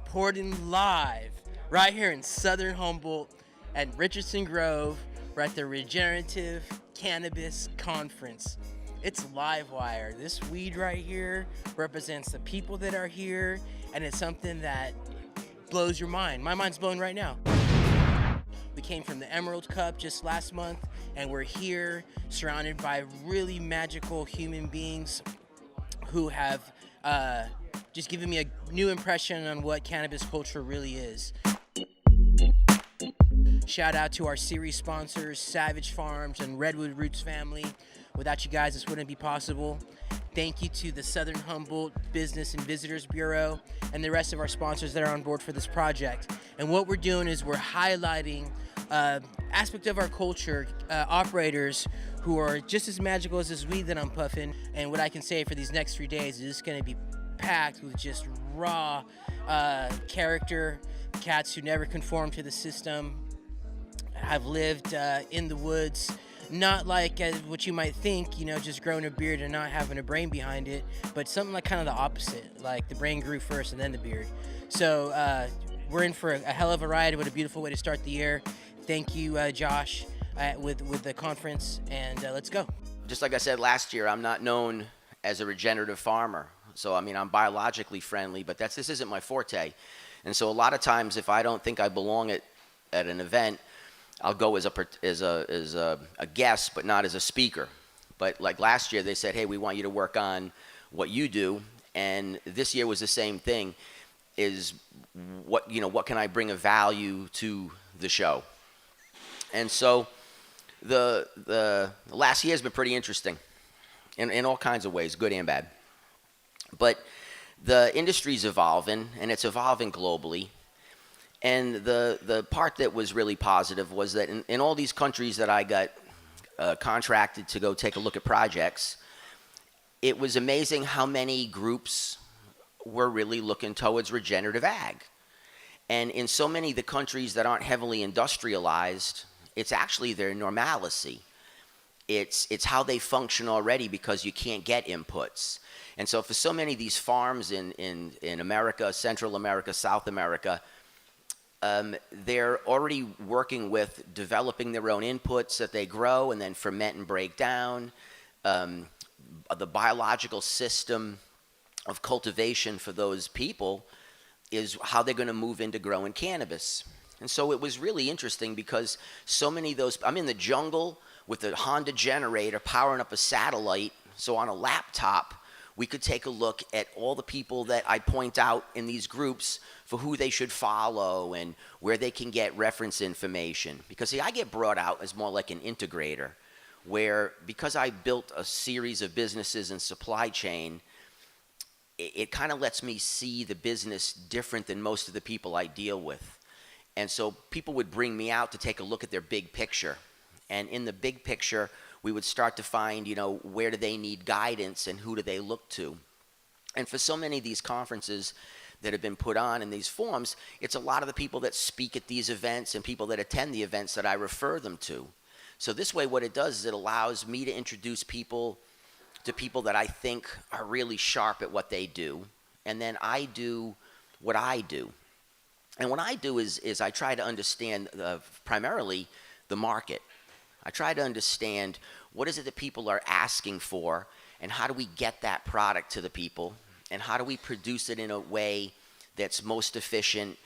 reporting live right here in southern Humboldt at Richardson Grove. We're at the Regenerative Cannabis Conference. It's live wire. This weed right here represents the people that are here, and it's something that blows your mind. My mind's blown right now. We came from the Emerald Cup just last month, and we're here surrounded by really magical human beings who have just given me a new impression on what cannabis culture really is. Shout out to our series sponsors, Savage Farms and Redwood Roots family. Without you guys, this wouldn't be possible. Thank you to the Southern Humboldt Business and Visitors Bureau and the rest of our sponsors that are on board for this project. And what we're doing is we're highlighting aspect of our culture, operators who are just as magical as this weed that I'm puffing. And what I can say for these next 3 days is it's going to be packed with just raw character, cats who never conform to the system, have lived in the woods, not like what you might think, just growing a beard and not having a brain behind it, but something like kind of the opposite, like the brain grew first and then the beard. So we're in for a hell of a ride. What a beautiful way to start the year. Thank you, Josh, with the conference, and let's go. Just like I said last year, I'm not known as a regenerative farmer. So, I'm biologically friendly, but this isn't my forte. And so a lot of times if I don't think I belong at an event, I'll go as a guest, but not as a speaker. But like last year, they said, hey, we want you to work on what you do. And this year was the same thing, is what can I bring of value to the show? And so the last year has been pretty interesting in all kinds of ways, good and bad. But the industry's evolving, and it's evolving globally. And the part that was really positive was that in all these countries that I got contracted to go take a look at projects, it was amazing how many groups were really looking towards regenerative ag. And in so many of the countries that aren't heavily industrialized, it's actually their normalcy. It's how they function already because you can't get inputs. And so for so many of these farms in America, Central America, South America, they're already working with developing their own inputs that they grow and then ferment and break down. The biological system of cultivation for those people is how they're going to move into growing cannabis. And so it was really interesting because so many of those, I'm in the jungle with a Honda generator powering up a satellite. So on a laptop, we could take a look at all the people that I point out in these groups for who they should follow and where they can get reference information. Because see, I get brought out as more like an integrator, where because I built a series of businesses and supply chain, it kind of lets me see the business different than most of the people I deal with. And so people would bring me out to take a look at their big picture. And in the big picture, we would start to find, where do they need guidance and who do they look to? And for so many of these conferences that have been put on in these forums, it's a lot of the people that speak at these events and people that attend the events that I refer them to. So this way, what it does is it allows me to introduce people to people that I think are really sharp at what they do. And then I do what I do. And what I do is I try to understand primarily the market. I try to understand what is it that people are asking for, and how do we get that product to the people, and how do we produce it in a way that's most efficient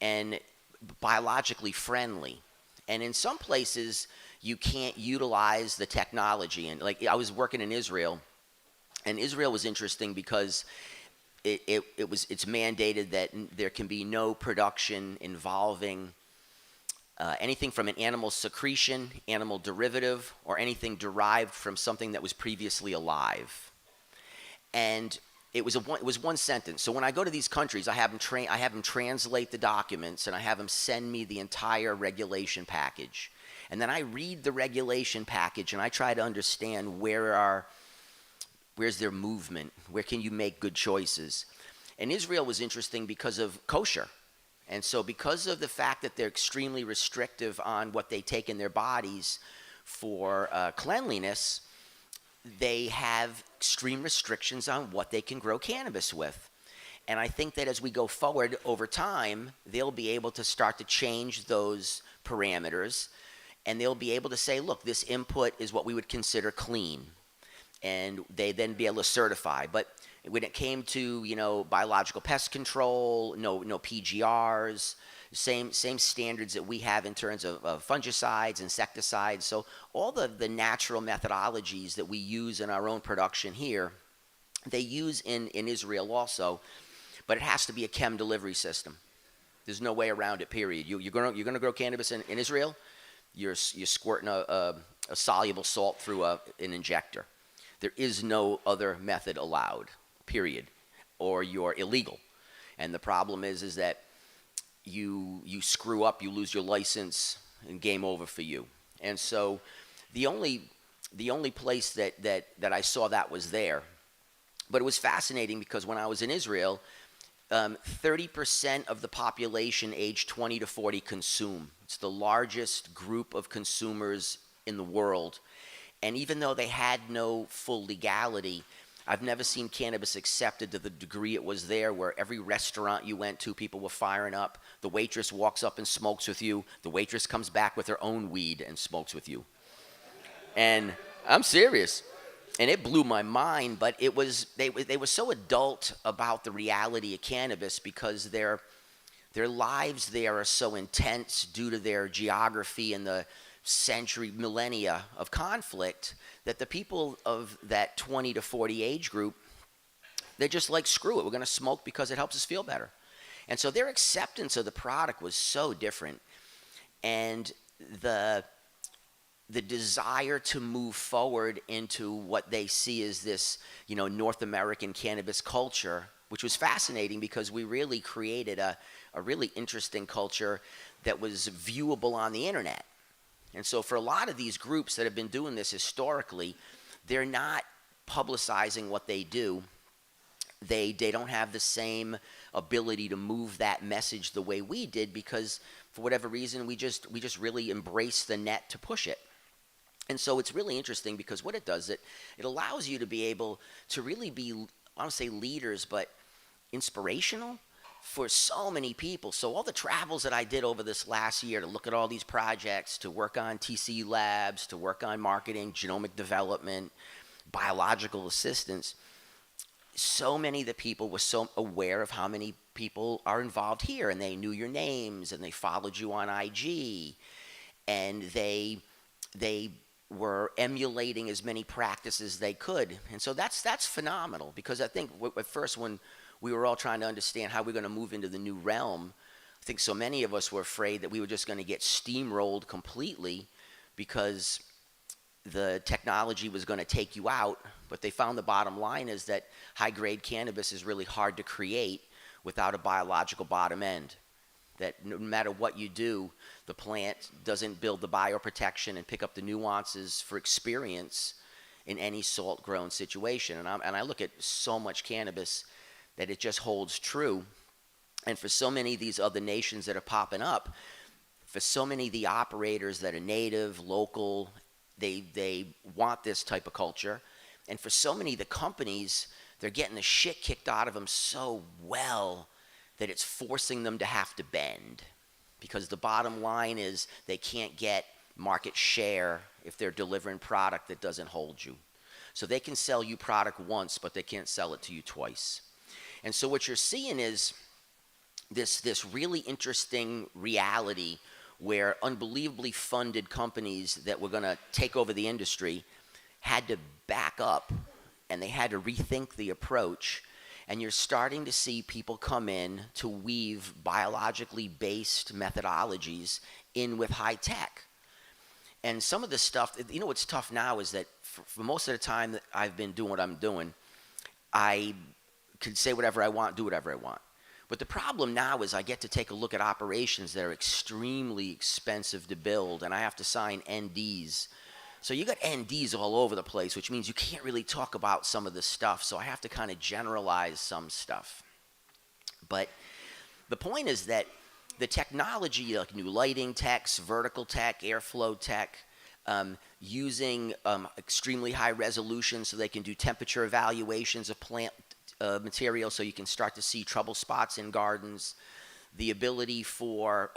and biologically friendly. And in some places, you can't utilize the technology. And like I was working in Israel, and Israel was interesting because it's mandated that there can be no production involving anything from an animal secretion, animal derivative, or anything derived from something that was previously alive. And it was one sentence. So when I go to these countries, I have them translate the documents, and I have them send me the entire regulation package. And then I read the regulation package, and I try to understand where's their movement, where can you make good choices. And Israel was interesting because of kosher. And so because of the fact that they're extremely restrictive on what they take in their bodies for cleanliness, they have extreme restrictions on what they can grow cannabis with. And I think that as we go forward over time, they'll be able to start to change those parameters, and they'll be able to say, look, this input is what we would consider clean. And they then be able to certify. But when it came to, biological pest control, no PGRs, same standards that we have in terms of fungicides, insecticides. So all the natural methodologies that we use in our own production here, they use in Israel also, but it has to be a chem delivery system. There's no way around it, period. You're gonna grow cannabis in Israel, you're squirting a soluble salt through an injector. There is no other method allowed, period, or you're illegal. And the problem is that you screw up, you lose your license, and game over for you. And so the only place that I saw that was there. But it was fascinating because when I was in Israel, 30% of the population aged 20 to 40 consume. It's the largest group of consumers in the world. And even though they had no full legality, I've never seen cannabis accepted to the degree it was there, where every restaurant you went to, people were firing up. The waitress walks up and smokes with you. The waitress comes back with her own weed and smokes with you. And I'm serious. And it blew my mind, but they were so adult about the reality of cannabis because their lives there are so intense due to their geography and the millennia of conflict, that the people of that 20 to 40 age group, they're just like, screw it, we're going to smoke because it helps us feel better. And so their acceptance of the product was so different. And the desire to move forward into what they see as this, North American cannabis culture, which was fascinating because we really created a really interesting culture that was viewable on the internet. And so for a lot of these groups that have been doing this historically, they're not publicizing what they do. They don't have the same ability to move that message the way we did because for whatever reason, we just really embrace the net to push it. And so it's really interesting because what it does, it allows you to be able to really be, I don't say leaders, but inspirational for so many people. So all the travels that I did over this last year to look at all these projects, to work on TC labs, to work on marketing, genomic development, biological assistance, so many of the people were so aware of how many people are involved here, and they knew your names, and they followed you on IG, and they were emulating as many practices as they could. And so that's phenomenal, because I think at first when we were all trying to understand how we're going to move into the new realm, I think so many of us were afraid that we were just going to get steamrolled completely because the technology was going to take you out. But they found the bottom line is that high-grade cannabis is really hard to create without a biological bottom end. That no matter what you do, the plant doesn't build the bioprotection and pick up the nuances for experience in any salt-grown situation. And I look at so much cannabis that it just holds true. And for so many of these other nations that are popping up, for so many of the operators that are native, local, they want this type of culture. And for so many of the companies, they're getting the shit kicked out of them so well that it's forcing them to have to bend. Because the bottom line is they can't get market share if they're delivering product that doesn't hold you. So they can sell you product once, but they can't sell it to you twice. And so what you're seeing is this really interesting reality where unbelievably funded companies that were going to take over the industry had to back up, and they had to rethink the approach. And you're starting to see people come in to weave biologically based methodologies in with high tech. And some of the stuff, what's tough now is that for most of the time that I've been doing what I'm doing, I could say whatever I want, do whatever I want. But the problem now is I get to take a look at operations that are extremely expensive to build, and I have to sign NDs. So you got NDs all over the place, which means you can't really talk about some of this stuff. So I have to kind of generalize some stuff. But the point is that the technology, like new lighting techs, vertical tech, airflow tech, using extremely high resolution so they can do temperature evaluations of material so you can start to see trouble spots in gardens. The ability for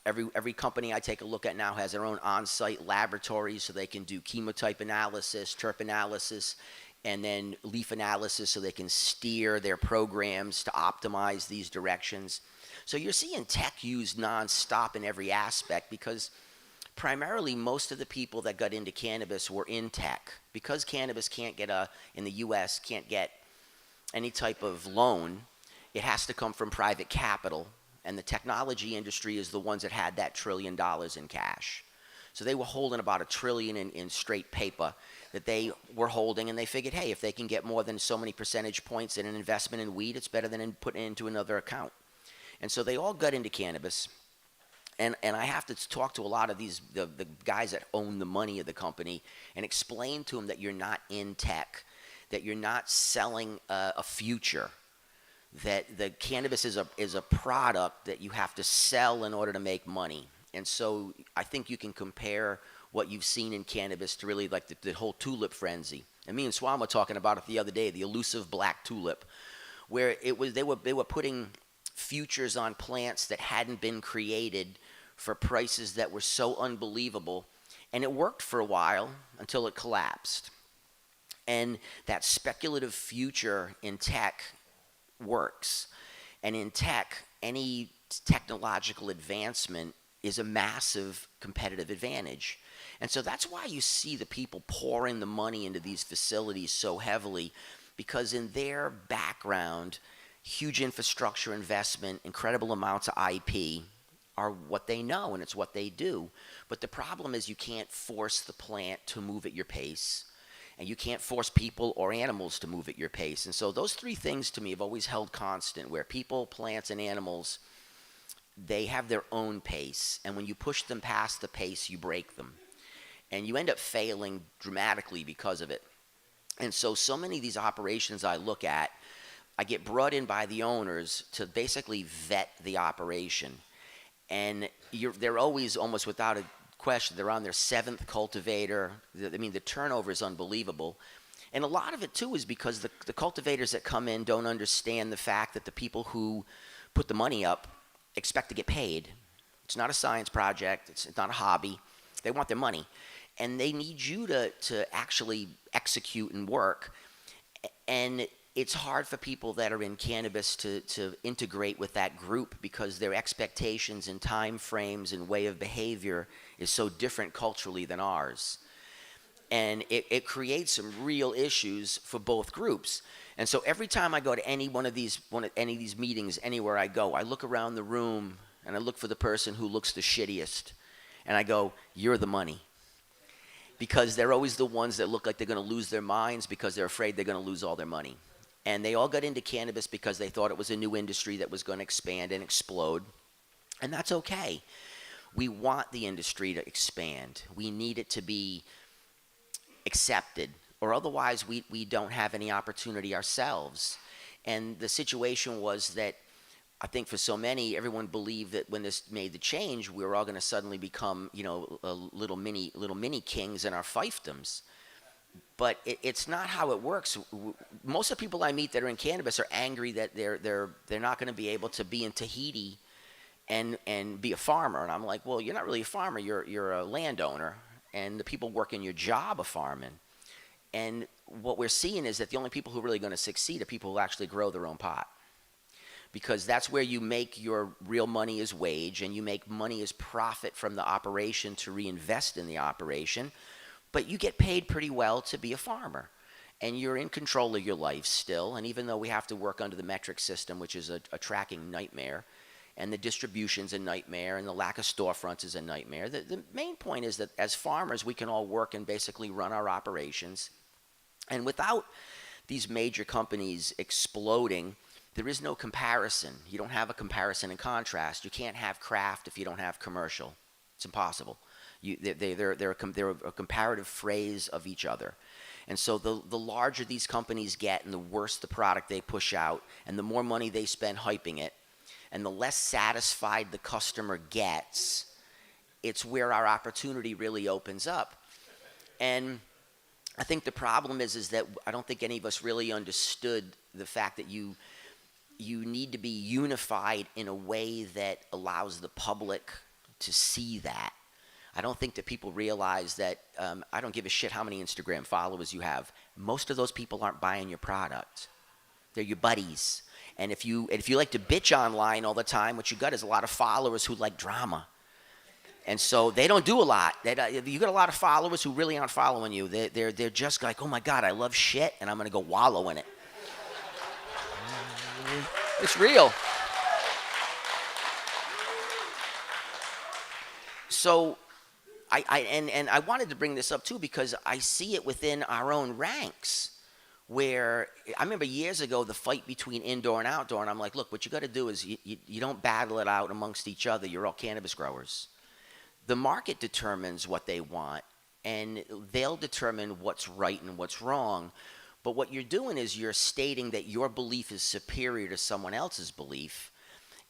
every company I take a look at now has their own on-site laboratories so they can do chemotype analysis, terp analysis, and then leaf analysis so they can steer their programs to optimize these directions. So you're seeing tech used nonstop in every aspect because primarily most of the people that got into cannabis were in tech. Because cannabis can't get in the US, can't get any type of loan, it has to come from private capital. And the technology industry is the ones that had that $1 trillion in cash. So they were holding about $1 trillion in straight paper that they were holding, and they figured, hey, if they can get more than so many percentage points in an investment in weed, it's better than putting it into another account. And so they all got into cannabis. And I have to talk to a lot of these the guys that own the money of the company and explain to them that you're not in tech, that you're not selling a future, that the cannabis is a product that you have to sell in order to make money. And so I think you can compare what you've seen in cannabis to really like the whole tulip frenzy. And me and Swam were talking about it the other day, the elusive black tulip, where they were putting futures on plants that hadn't been created for prices that were so unbelievable. And it worked for a while until it collapsed. And that speculative future in tech works. And in tech, any technological advancement is a massive competitive advantage. And so that's why you see the people pouring the money into these facilities so heavily, because in their background, huge infrastructure investment, incredible amounts of IP are what they know, and it's what they do. But the problem is you can't force the plant to move at your pace, and you can't force people or animals to move at your pace. And so those three things to me have always held constant, where people, plants, and animals, they have their own pace, and when you push them past the pace, you break them. And you end up failing dramatically because of it. And so many of these operations I look at, I get brought in by the owners to basically vet the operation. And they're always, almost without a question, they're on their 7th cultivator. I mean, the turnover is unbelievable. And a lot of it, too, is because the cultivators that come in don't understand the fact that the people who put the money up expect to get paid. It's not a science project. It's not a hobby. They want their money. And they need you to actually execute and work. And it's hard for people that are in cannabis to integrate with that group because their expectations and time frames and way of behavior is so different culturally than ours. And it creates some real issues for both groups. And so every time I go to any of these meetings, anywhere I go, I look around the room and I look for the person who looks the shittiest. And I go, you're the money. Because they're always the ones that look like they're going to lose their minds because they're afraid they're going to lose all their money. And they all got into cannabis because they thought it was a new industry that was going to expand and explode. And that's okay. We want the industry to expand. We need it to be accepted, or otherwise we don't have any opportunity ourselves. And the situation was that I think for so many, everyone believed that when this made the change, we were all going to suddenly become, little mini kings in our fiefdoms. But it's not how it works. Most of the people I meet that are in cannabis are angry that they're not going to be able to be in Tahiti and be a farmer. And I'm like, well, you're not really a farmer. You're a landowner, and the people working your job are farming. And what we're seeing is that the only people who are really going to succeed are people who actually grow their own pot. Because that's where you make your real money as wage, and you make money as profit from the operation to reinvest in the operation. But you get paid pretty well to be a farmer. And you're in control of your life still. And even though we have to work under the metric system, which is a tracking nightmare, and the distribution's a nightmare, and the lack of storefronts is a nightmare, the main point is that as farmers, we can all work and basically run our operations. And without these major companies exploding, there is no comparison. You don't have a comparison and contrast. You can't have craft if you don't have commercial. It's impossible. They're a comparative phrase of each other. And so the larger these companies get and the worse the product they push out and the more money they spend hyping it and the less satisfied the customer gets, it's where our opportunity really opens up. And I think the problem is that I don't think any of us really understood the fact that you need to be unified in a way that allows the public to see that. I don't think that people realize that. I don't give a shit how many Instagram followers you have. Most of those people aren't buying your product. They're your buddies. And if you like to bitch online all the time, what you got is a lot of followers who like drama. And so they don't do a lot. You got a lot of followers who really aren't following you. They're just like, oh my God, I love shit, and I'm gonna go wallow in it. It's real. So I wanted to bring this up too because I see it within our own ranks. Where I remember years ago the fight between indoor and outdoor, and I'm like, look, what you got to do is you don't battle it out amongst each other. You're all cannabis growers. The market determines what they want, and they'll determine what's right and what's wrong. But what you're doing is you're stating that your belief is superior to someone else's belief,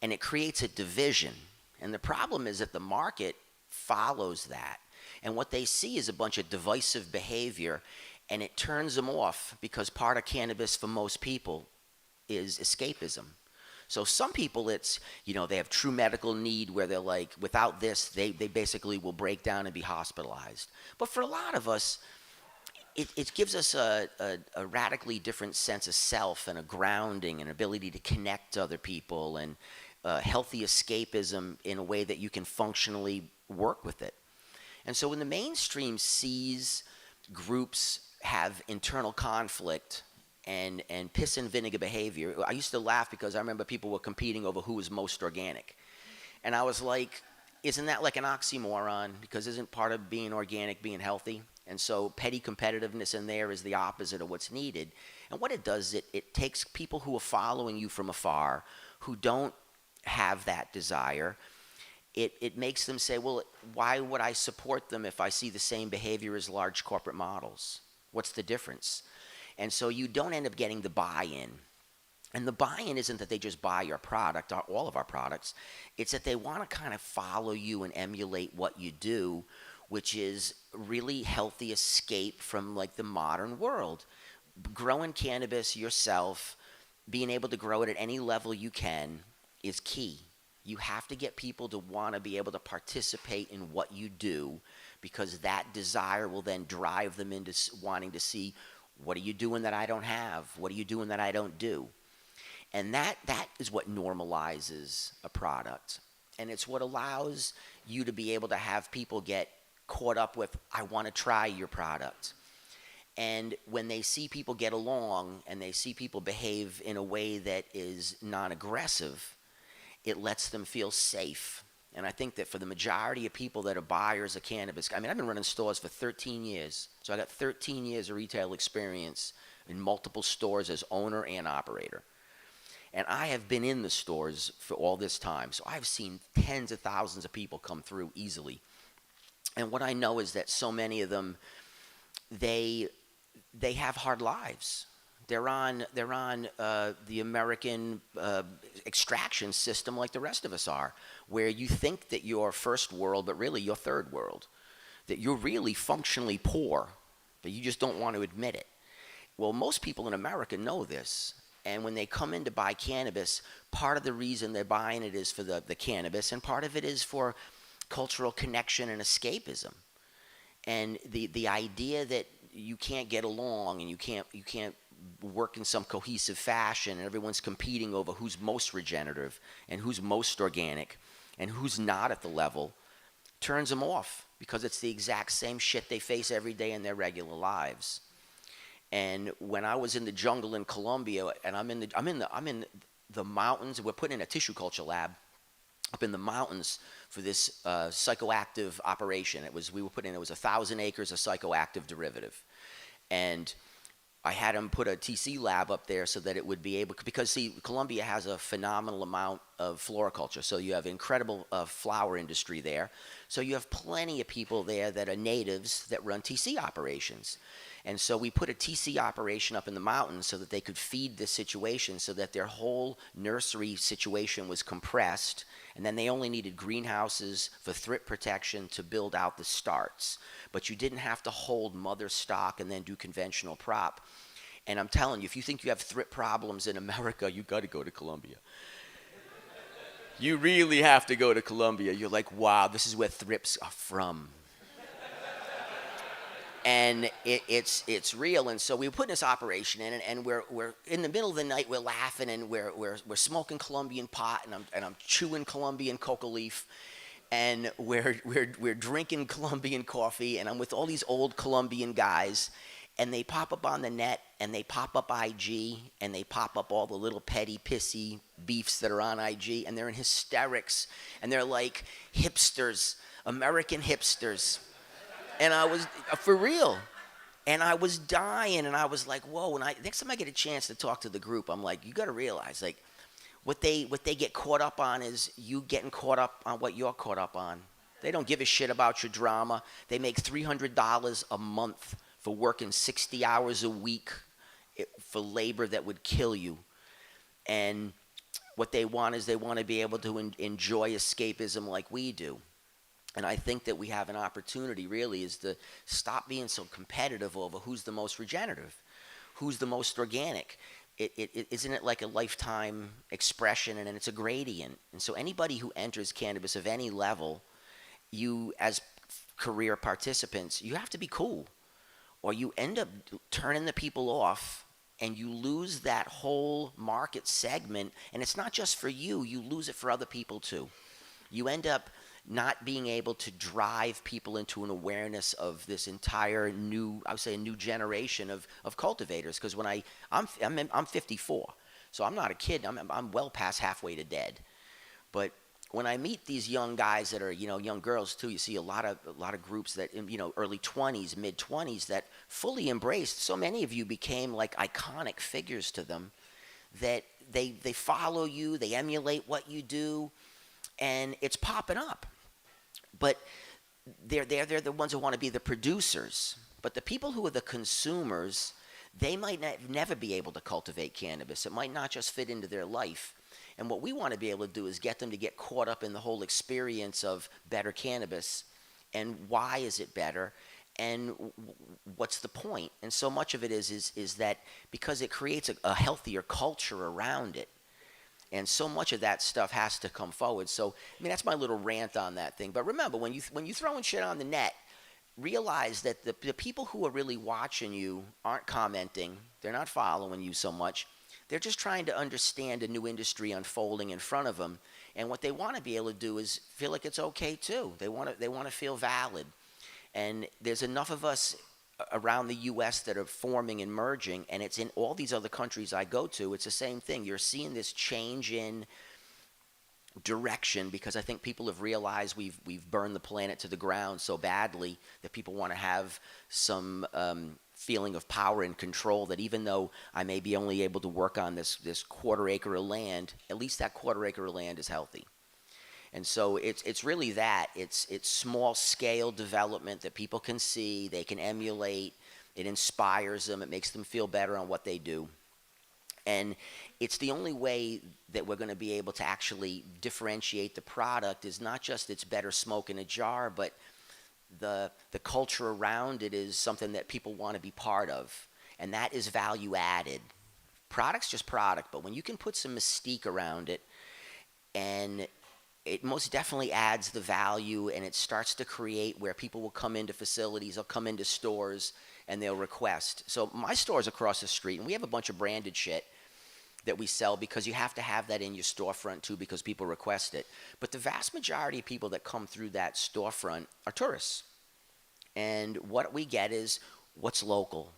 and it creates a division. And the problem is that the market follows that, and what they see is a bunch of divisive behavior, and it turns them off because part of cannabis for most people is escapism. So some people, it's, they have true medical need where they're like, without this, they basically will break down and be hospitalized. But for a lot of us, it gives us a radically different sense of self and a grounding and ability to connect to other people and healthy escapism in a way that you can functionally work with it. And so when the mainstream sees groups have internal conflict and piss and vinegar behavior, I used to laugh because I remember people were competing over who was most organic. And I was like, isn't that like an oxymoron? Because isn't part of being organic being healthy? And so petty competitiveness in there is the opposite of what's needed. And what it does, it takes people who are following you from afar, who don't have that desire. It makes them say, well, why would I support them if I see the same behavior as large corporate models? What's the difference? And so you don't end up getting the buy-in. And the buy-in isn't that they just buy your product, or all of our products. It's that they want to kind of follow you and emulate what you do, which is really healthy escape from like the modern world. Growing cannabis yourself, being able to grow it at any level you can is key. You have to get people to want to be able to participate in what you do, because that desire will then drive them into wanting to see, what are you doing that I don't have? What are you doing that I don't do? And that is what normalizes a product. And it's what allows you to be able to have people get caught up with, I want to try your product. And when they see people get along and they see people behave in a way that is non-aggressive, it lets them feel safe. And I think that for the majority of people that are buyers of cannabis, I've been running stores for 13 years. So I got 13 years of retail experience in multiple stores as owner and operator. And I have been in the stores for all this time. So I've seen tens of thousands of people come through easily. And what I know is that so many of them, they have hard lives. They're on the American extraction system like the rest of us are, where you think that you're first world, but really you're third world, that you're really functionally poor, but you just don't want to admit it. Well, most people in America know this, and when they come in to buy cannabis, part of the reason they're buying it is for the cannabis, and part of it is for cultural connection and escapism. And the idea that you can't get along and you can't work in some cohesive fashion, and everyone's competing over who's most regenerative and who's most organic and who's not at the level, turns them off, because it's the exact same shit they face every day in their regular lives. And when I was in the jungle in Colombia, and I'm in the mountains, we're putting in a tissue culture lab up in the mountains for this psychoactive operation. It was 1,000 acres of psychoactive derivative, and I had him put a TC lab up there so that it would be able, because see, Colombia has a phenomenal amount of floriculture. So you have incredible flower industry there. So you have plenty of people there that are natives that run TC operations. And so we put a TC operation up in the mountains so that they could feed this situation, so that their whole nursery situation was compressed. And then they only needed greenhouses for thrift protection to build out the starts. But you didn't have to hold mother stock and then do conventional prop. And I'm telling you, if you think you have thrip problems in America, you got to go to Colombia. You really have to go to Colombia. You're like, wow, this is where thrips are from. And it's real. And so we put this operation in, and we're in the middle of the night, we're laughing, and we're smoking Colombian pot, and I'm chewing Colombian coca leaf, and we're drinking Colombian coffee, and I'm with all these old Colombian guys, and they pop up on the net, and they pop up IG, and they pop up all the little petty, pissy beefs that are on IG, and they're in hysterics, and they're like hipsters, American hipsters. And I was, for real, and I was dying, and I was like, whoa. And next time I get a chance to talk to the group, I'm like, you got to realize, like, what they get caught up on is you getting caught up on what you're caught up on. They don't give a shit about your drama. They make $300 a month for working 60 hours a week for labor that would kill you. And what they want is they want to be able to enjoy escapism like we do. And I think that we have an opportunity, really, is to stop being so competitive over who's the most regenerative, who's the most organic. Isn't it like a lifetime expression, and it's a gradient? And so anybody who enters cannabis of any level, you as career participants, you have to be cool, or you end up turning the people off, and you lose that whole market segment. And it's not just for you, you lose it for other people too. You end up not being able to drive people into an awareness of this entire new, I would say, a new generation of cultivators. Because when I'm 54, so I'm not a kid. I'm well past halfway to dead. But when I meet these young guys that are, young girls too, you see a lot of groups that, early 20s, mid 20s, that fully embraced. So many of you became like iconic figures to them, that they follow you, they emulate what you do, and it's popping up. But they're the ones who want to be the producers. But the people who are the consumers, they might never be able to cultivate cannabis. It might not just fit into their life. And what we want to be able to do is get them to get caught up in the whole experience of better cannabis, and why is it better, and what's the point. And so much of it is that because it creates a healthier culture around it. And so much of that stuff has to come forward. So, that's my little rant on that thing. But remember, when you throwing shit on the net, realize that the people who are really watching you aren't commenting. They're not following you so much. They're just trying to understand a new industry unfolding in front of them. And what they want to be able to do is feel like it's okay too. They want to feel valid. And there's enough of us around the U.S. that are forming and merging, and it's in all these other countries I go to. It's the same thing. You're seeing this change in direction because I think people have realized we've burned the planet to the ground so badly that people want to have some feeling of power and control, that even though I may be only able to work on this quarter acre of land, at least that quarter acre of land is healthy. And so it's really that. It's small scale development that people can see, they can emulate. It inspires them. It makes them feel better on what they do. And it's the only way that we're going to be able to actually differentiate the product, is not just it's better smoke in a jar, but the culture around it is something that people want to be part of. And that is value added. Product's just product, but when you can put some mystique around it, and it most definitely adds the value, and it starts to create where people will come into facilities, they'll come into stores, and they'll request. So my store's across the street, and we have a bunch of branded shit that we sell because you have to have that in your storefront too, because people request it. But the vast majority of people that come through that storefront are tourists. And what we get is what's local,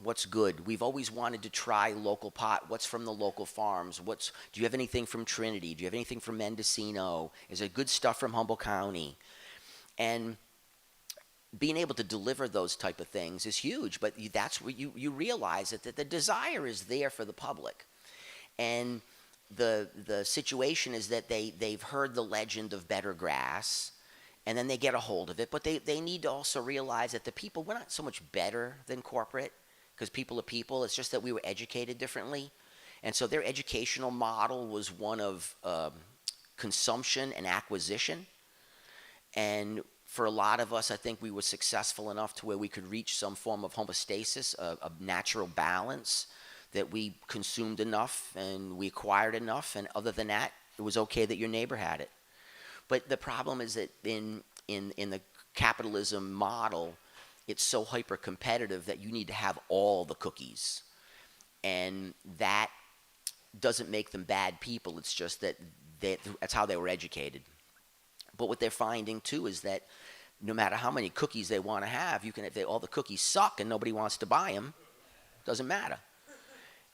what's good. We've always wanted to try local pot. What's from the local farms? Do you have anything from Trinity? Do you have anything from Mendocino? Is there good stuff from Humboldt County? And being able to deliver those type of things is huge. But that's where you realize that the desire is there for the public. And the situation is that they've heard the legend of better grass, and then they get a hold of it. But they need to also realize that the people, we're not so much better than corporate, because people are people. It's just that we were educated differently. And so their educational model was one of consumption and acquisition. And For a lot of us, I think we were successful enough to where we could reach some form of homeostasis, a natural balance, that we consumed enough and we acquired enough, and other than that, it was okay that your neighbor had it. But the problem is that in the capitalism model, it's so hyper competitive that you need to have all the cookies, and that doesn't make them bad people. It's just that that's how they were educated. But what they're finding too is that no matter how many cookies they want to have, if all the cookies suck and nobody wants to buy them, doesn't matter.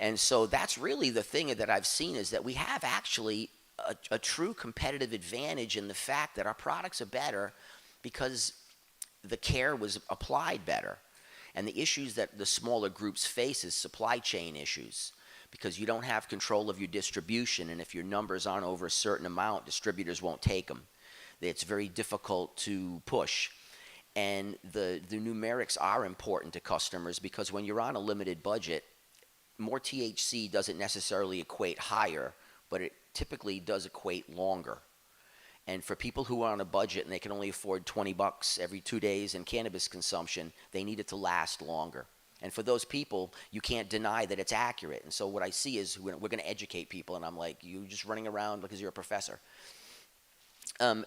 And so that's really the thing that I've seen, is that we have actually a true competitive advantage in the fact that our products are better because the care was applied better. And the issues that the smaller groups face is supply chain issues, because you don't have control of your distribution, and if your numbers aren't over a certain amount, distributors won't take them. It's very difficult to push. And the numerics are important to customers, because when you're on a limited budget, more THC doesn't necessarily equate higher, but it typically does equate longer. And for people who are on a budget and they can only afford $20 every 2 days in cannabis consumption, they need it to last longer. And for those people, you can't deny that it's accurate. And so what I see is we're going to educate people, and I'm like, you're just running around because you're a professor.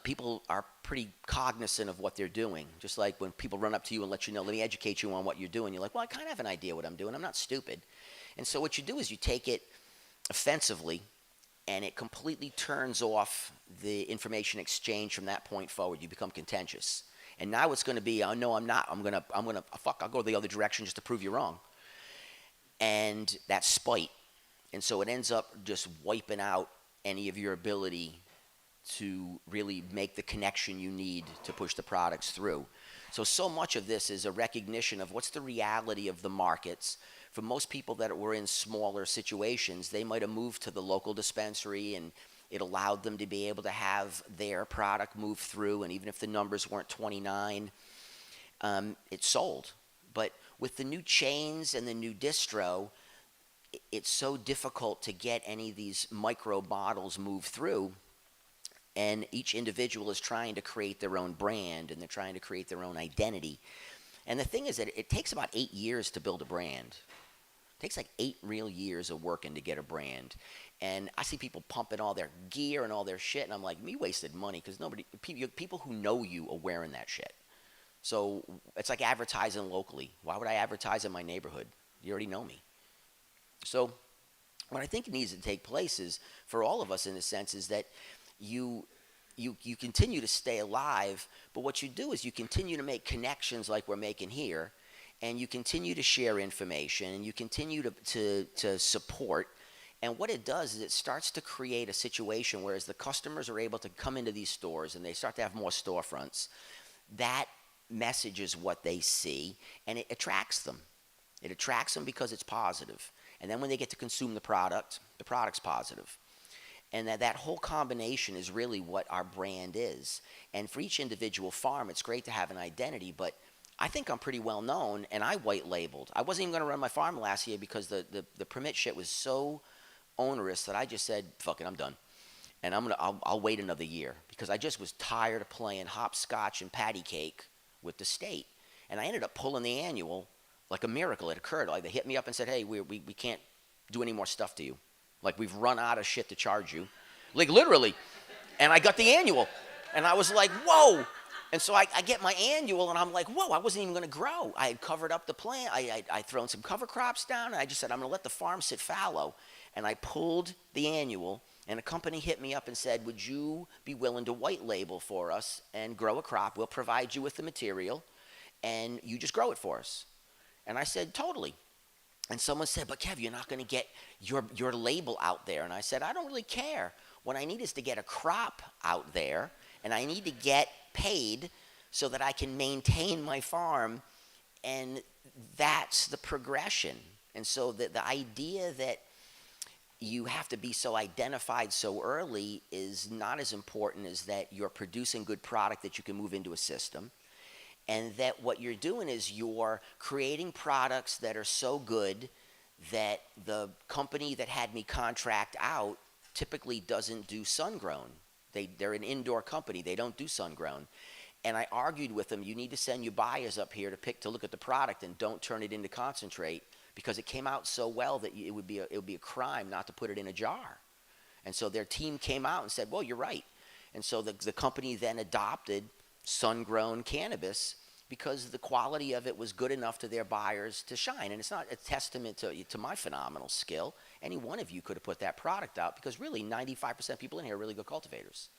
People are pretty cognizant of what they're doing. Just like when people run up to you and let you know, let me educate you on what you're doing. You're like, well, I kind of have an idea what I'm doing. I'm not stupid. And so what you do is you take it offensively, and it completely turns off the information exchange from that point forward. You become contentious. And now it's going to be, oh, no, I'm not. I'll go the other direction just to prove you wrong. And that's spite. And so it ends up just wiping out any of your ability to really make the connection you need to push the products through. So much of this is a recognition of what's the reality of the markets. For most people that were in smaller situations, they might have moved to the local dispensary, and it allowed them to be able to have their product move through, and even if the numbers weren't 29, it sold. But with the new chains and the new distro, it's so difficult to get any of these micro bottles move through, and each individual is trying to create their own brand, and they're trying to create their own identity. And the thing is that it takes about 8 years to build a brand. It takes like 8 real years of working to get a brand. And I see people pumping all their gear and all their shit, and I'm like, me wasted money, because people who know you are wearing that shit. So it's like advertising locally. Why would I advertise in my neighborhood? You already know me. So what I think needs to take place is, for all of us in a sense, is that you continue to stay alive, but what you do is you continue to make connections like we're making here, and you continue to share information, and you continue to support. And what it does is it starts to create a situation where, as the customers are able to come into these stores and they start to have more storefronts, that message is what they see, and it attracts them. It attracts them because it's positive. And then when they get to consume the product's positive. And that whole combination is really what our brand is. And for each individual farm, it's great to have an identity, but I think I'm pretty well known, and I white labeled. I wasn't even going to run my farm last year because the permit shit was so onerous that I just said, fuck it, I'm done. And I'll wait another year, because I just was tired of playing hopscotch and patty cake with the state. And I ended up pulling the annual like a miracle. It occurred. Like, they hit me up and said, hey, we can't do any more stuff to you. Like, we've run out of shit to charge you. Like, literally. And I got the annual. And I was like, whoa. And so I get my annual, and I'm like, whoa, I wasn't even going to grow. I had covered up the plant. I'd thrown some cover crops down, and I just said, I'm going to let the farm sit fallow. And I pulled the annual, and a company hit me up and said, would you be willing to white label for us and grow a crop? We'll provide you with the material, and you just grow it for us. And I said, totally. And someone said, but Kev, you're not going to get your label out there. And I said, I don't really care. What I need is to get a crop out there, and I need to get paid so that I can maintain my farm. And that's the progression. And so the idea that you have to be so identified so early is not as important as that you're producing good product that you can move into a system. And that what you're doing is you're creating products that are so good that the company that had me contract out typically doesn't do sun-grown. They're an indoor company. They don't do sun-grown. And I argued with them, you need to send your buyers up here to look at the product and don't turn it into concentrate, because it came out so well that it would be a crime not to put it in a jar. And so their team came out and said, well, you're right. And so the company then adopted sun-grown cannabis because the quality of it was good enough to their buyers to shine. And it's not a testament to my phenomenal skill. Any one of you could have put that product out, because really 95% of people in here are really good cultivators.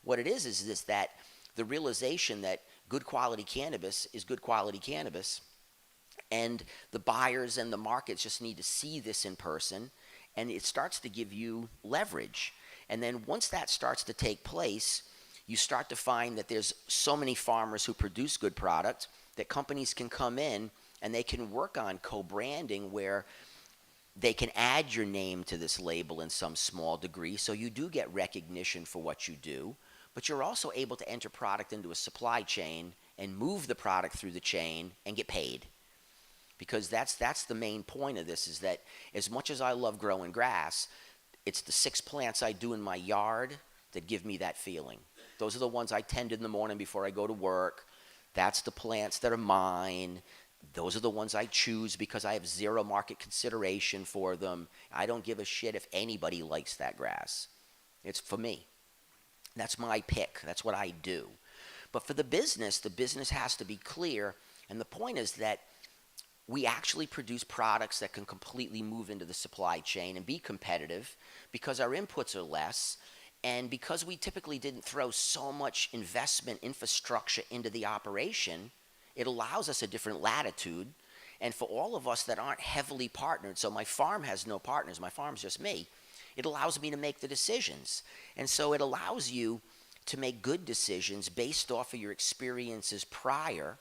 What it is this, that the realization that good quality cannabis is good quality cannabis, and the buyers and the markets just need to see this in person, and it starts to give you leverage. And then once that starts to take place, you start to find that there's so many farmers who produce good product that companies can come in and they can work on co-branding, where they can add your name to this label in some small degree, so you do get recognition for what you do, but you're also able to enter product into a supply chain and move the product through the chain and get paid. Because that's the main point of this, is that as much as I love growing grass, it's the 6 plants I do in my yard that give me that feeling. Those are the ones I tend in the morning before I go to work. That's the plants that are mine. Those are the ones I choose because I have zero market consideration for them. I don't give a shit if anybody likes that grass. It's for me. That's my pick. That's what I do. But for the business has to be clear. And the point is that we actually produce products that can completely move into the supply chain and be competitive, because our inputs are less, and because we typically didn't throw so much investment infrastructure into the operation, it allows us a different latitude. And for all of us that aren't heavily partnered, so my farm has no partners, my farm's just me, it allows me to make the decisions. And so it allows you to make good decisions based off of your experiences prior.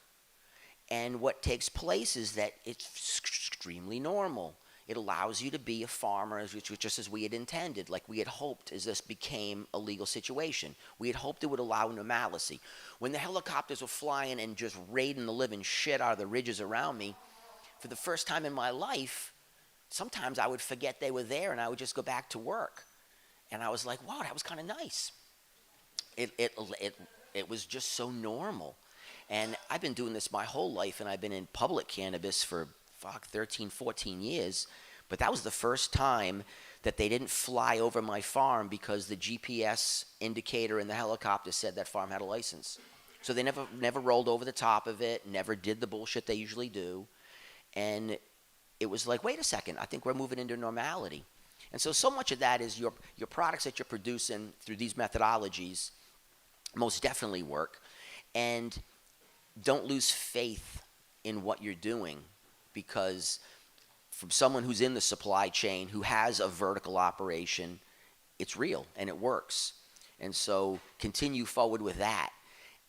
And what takes place is that it's extremely normal. It allows you to be a farmer, just as we had intended, like we had hoped as this became a legal situation. We had hoped it would allow normalcy. When the helicopters were flying and just raiding the living shit out of the ridges around me, for the first time in my life, sometimes I would forget they were there and I would just go back to work. And I was like, wow, that was kind of nice. It was just so normal. And I've been doing this my whole life, and I've been in public cannabis for 13, 14 years. But that was the first time that they didn't fly over my farm because the GPS indicator in the helicopter said that farm had a license. So they never rolled over the top of it, never did the bullshit they usually do. And it was like, wait a second, I think we're moving into normality. And so much of that is your products that you're producing through these methodologies most definitely work. And don't lose faith in what you're doing, because from someone who's in the supply chain, who has a vertical operation, it's real and it works. And so continue forward with that.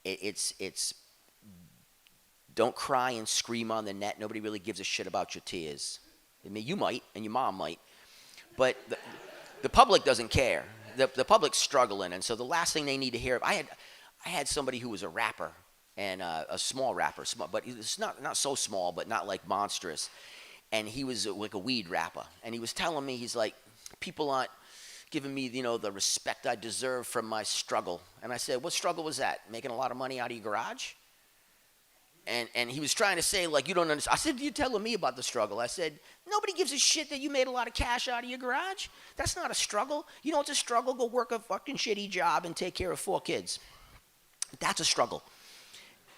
It's don't cry and scream on the net. Nobody really gives a shit about your tears. I mean, you might, and your mom might, but the public doesn't care. The public's struggling, and so the last thing they need to hear. I had somebody who was a rapper, and a small rapper, but it's not so small, but not like monstrous. And he was like a weed rapper, and he was telling me, he's like, people aren't giving me, the respect I deserve from my struggle. And I said, what struggle was that? Making a lot of money out of your garage? And he was trying to say, like, you don't understand. I said, you're telling me about the struggle. I said, nobody gives a shit that you made a lot of cash out of your garage. That's not a struggle. You know what's a struggle? Go work a fucking shitty job and take care of 4 kids. That's a struggle.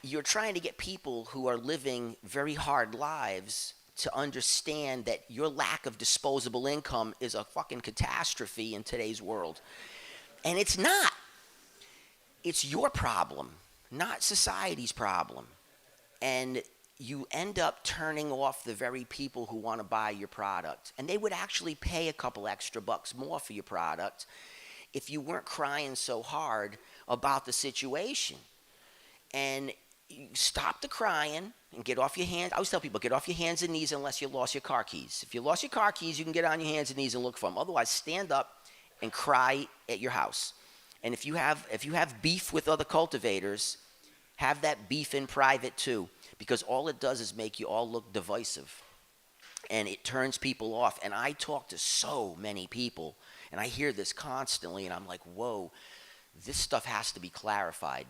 You're trying to get people who are living very hard lives to understand that your lack of disposable income is a fucking catastrophe in today's world. And it's not. It's your problem, not society's problem. And you end up turning off the very people who want to buy your product. And they would actually pay a couple extra bucks more for your product if you weren't crying so hard about the situation. And you stop the crying and get off your hands. I always tell people, get off your hands and knees unless you lost your car keys. If you lost your car keys, you can get on your hands and knees and look for them. Otherwise, stand up and cry at your house. And if you have beef with other cultivators, have that beef in private too, because all it does is make you all look divisive. And it turns people off. And I talk to so many people, and I hear this constantly, and I'm like, whoa, this stuff has to be clarified.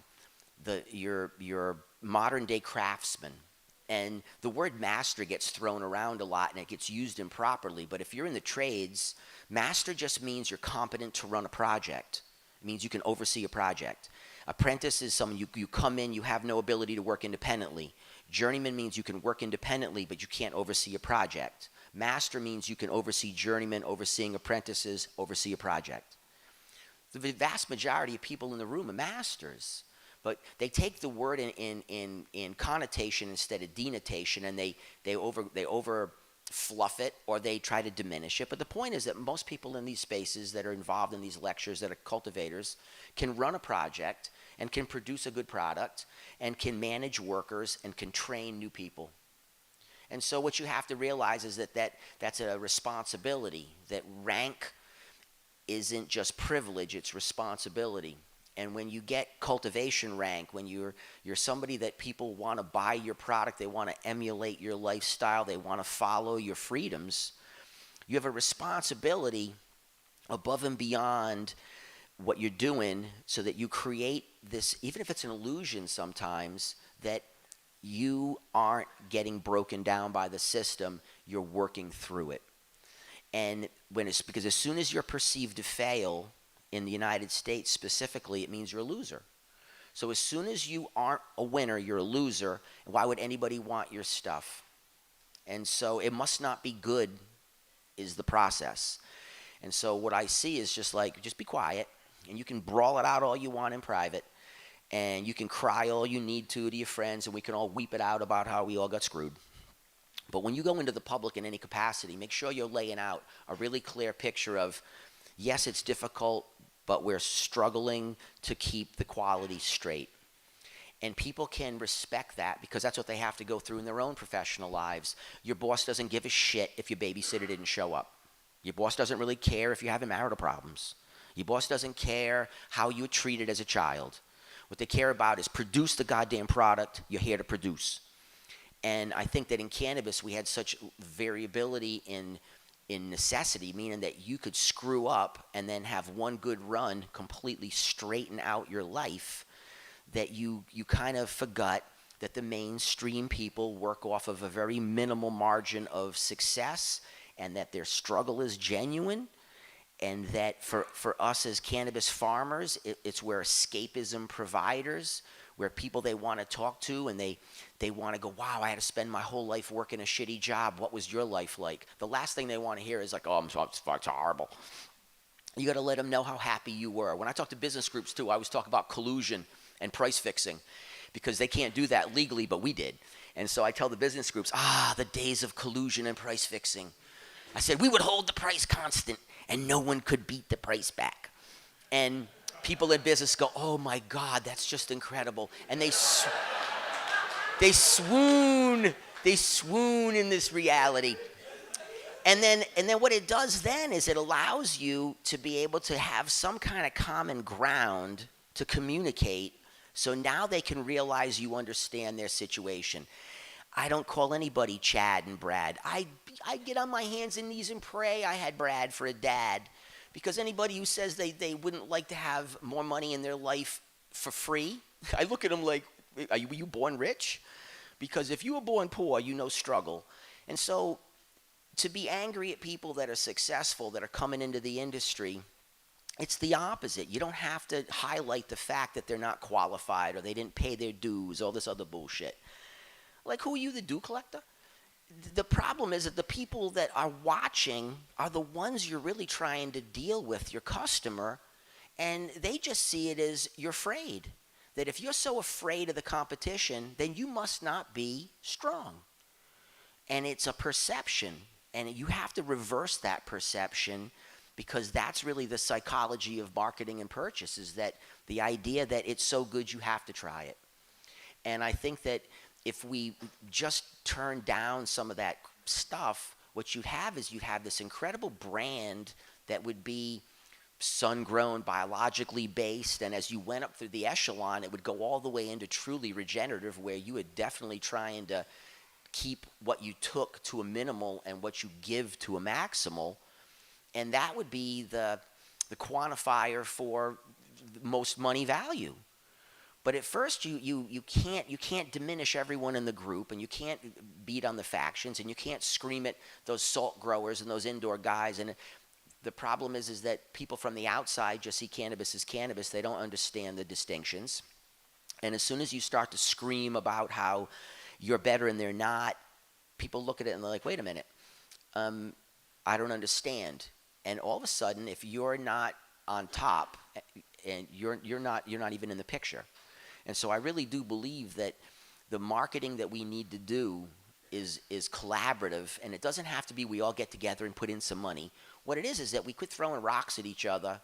your modern day craftsman. And the word master gets thrown around a lot and it gets used improperly. But if you're in the trades, master just means you're competent to run a project. It means you can oversee a project. Apprentice is someone you come in, you have no ability to work independently. Journeyman means you can work independently, but you can't oversee a project. Master means you can oversee journeymen, overseeing apprentices, oversee a project. The vast majority of people in the room are masters. But they take the word in connotation instead of denotation, and they over fluff it, or they try to diminish it. But the point is that most people in these spaces that are involved in these lectures that are cultivators can run a project and can produce a good product and can manage workers and can train new people. And so what you have to realize is that's a responsibility, that rank isn't just privilege, it's responsibility. And when you get cultivation rank, when you're somebody that people want to buy your product, they want to emulate your lifestyle, they want to follow your freedoms, you have a responsibility above and beyond what you're doing, so that you create this, even if it's an illusion sometimes, that you aren't getting broken down by the system, you're working through it. And because as soon as you're perceived to fail, in the United States specifically, it means you're a loser. So as soon as you aren't a winner, you're a loser. Why would anybody want your stuff? And so it must not be good is the process. And so what I see is just be quiet, and you can brawl it out all you want in private, and you can cry all you need to your friends, and we can all weep it out about how we all got screwed. But when you go into the public in any capacity, make sure you're laying out a really clear picture of, yes, it's difficult, but we're struggling to keep the quality straight. And people can respect that because that's what they have to go through in their own professional lives. Your boss doesn't give a shit if your babysitter didn't show up. Your boss doesn't really care if you're having marital problems. Your boss doesn't care how you were treated as a child. What they care about is produce the goddamn product you're here to produce. And I think that in cannabis we had such variability in necessity, meaning that you could screw up and then have one good run completely straighten out your life, that you kind of forgot that the mainstream people work off of a very minimal margin of success, and that their struggle is genuine, and that for us as cannabis farmers, it's where escapism providers, where people they want to talk to, and they want to go, wow, I had to spend my whole life working a shitty job. What was your life like? The last thing they want to hear is like, oh, it's horrible. You got to let them know how happy you were. When I talk to business groups too, I always talk about collusion and price fixing, because they can't do that legally, but we did. And so I tell the business groups, the days of collusion and price fixing. I said, we would hold the price constant and no one could beat the price back. And people in business go, oh my God, that's just incredible. And they swoon in this reality. And then what it does then is it allows you to be able to have some kind of common ground to communicate, so now they can realize you understand their situation. I don't call anybody Chad and Brad. I get on my hands and knees and pray I had Brad for a dad, because anybody who says they wouldn't like to have more money in their life for free, I look at them like, were you born rich? Because if you were born poor, you know struggle. And so to be angry at people that are successful, that are coming into the industry, it's the opposite. You don't have to highlight the fact that they're not qualified or they didn't pay their dues, all this other bullshit. Like, who are you, the due collector? The problem is that the people that are watching are the ones you're really trying to deal with, your customer, and they just see it as you're afraid. That if you're so afraid of the competition, then you must not be strong. And it's a perception, and you have to reverse that perception, because that's really the psychology of marketing and purchase, is that the idea that it's so good you have to try it. And I think that if we just turn down some of that stuff, what you'd have is you'd have this incredible brand that would be sun-grown, biologically based, and as you went up through the echelon, it would go all the way into truly regenerative, where you were definitely trying to keep what you took to a minimal and what you give to a maximal, and that would be the quantifier for the most money value. But at first, you can't diminish everyone in the group, and you can't beat on the factions, and you can't scream at those salt growers and those indoor guys. And the problem is that people from the outside just see cannabis as cannabis. They don't understand the distinctions. And as soon as you start to scream about how you're better and they're not, people look at it and they're like, wait a minute, I don't understand. And all of a sudden, if you're not on top, and you're not even in the picture. And so I really do believe that the marketing that we need to do is collaborative, and it doesn't have to be we all get together and put in some money. What it is that we quit throwing rocks at each other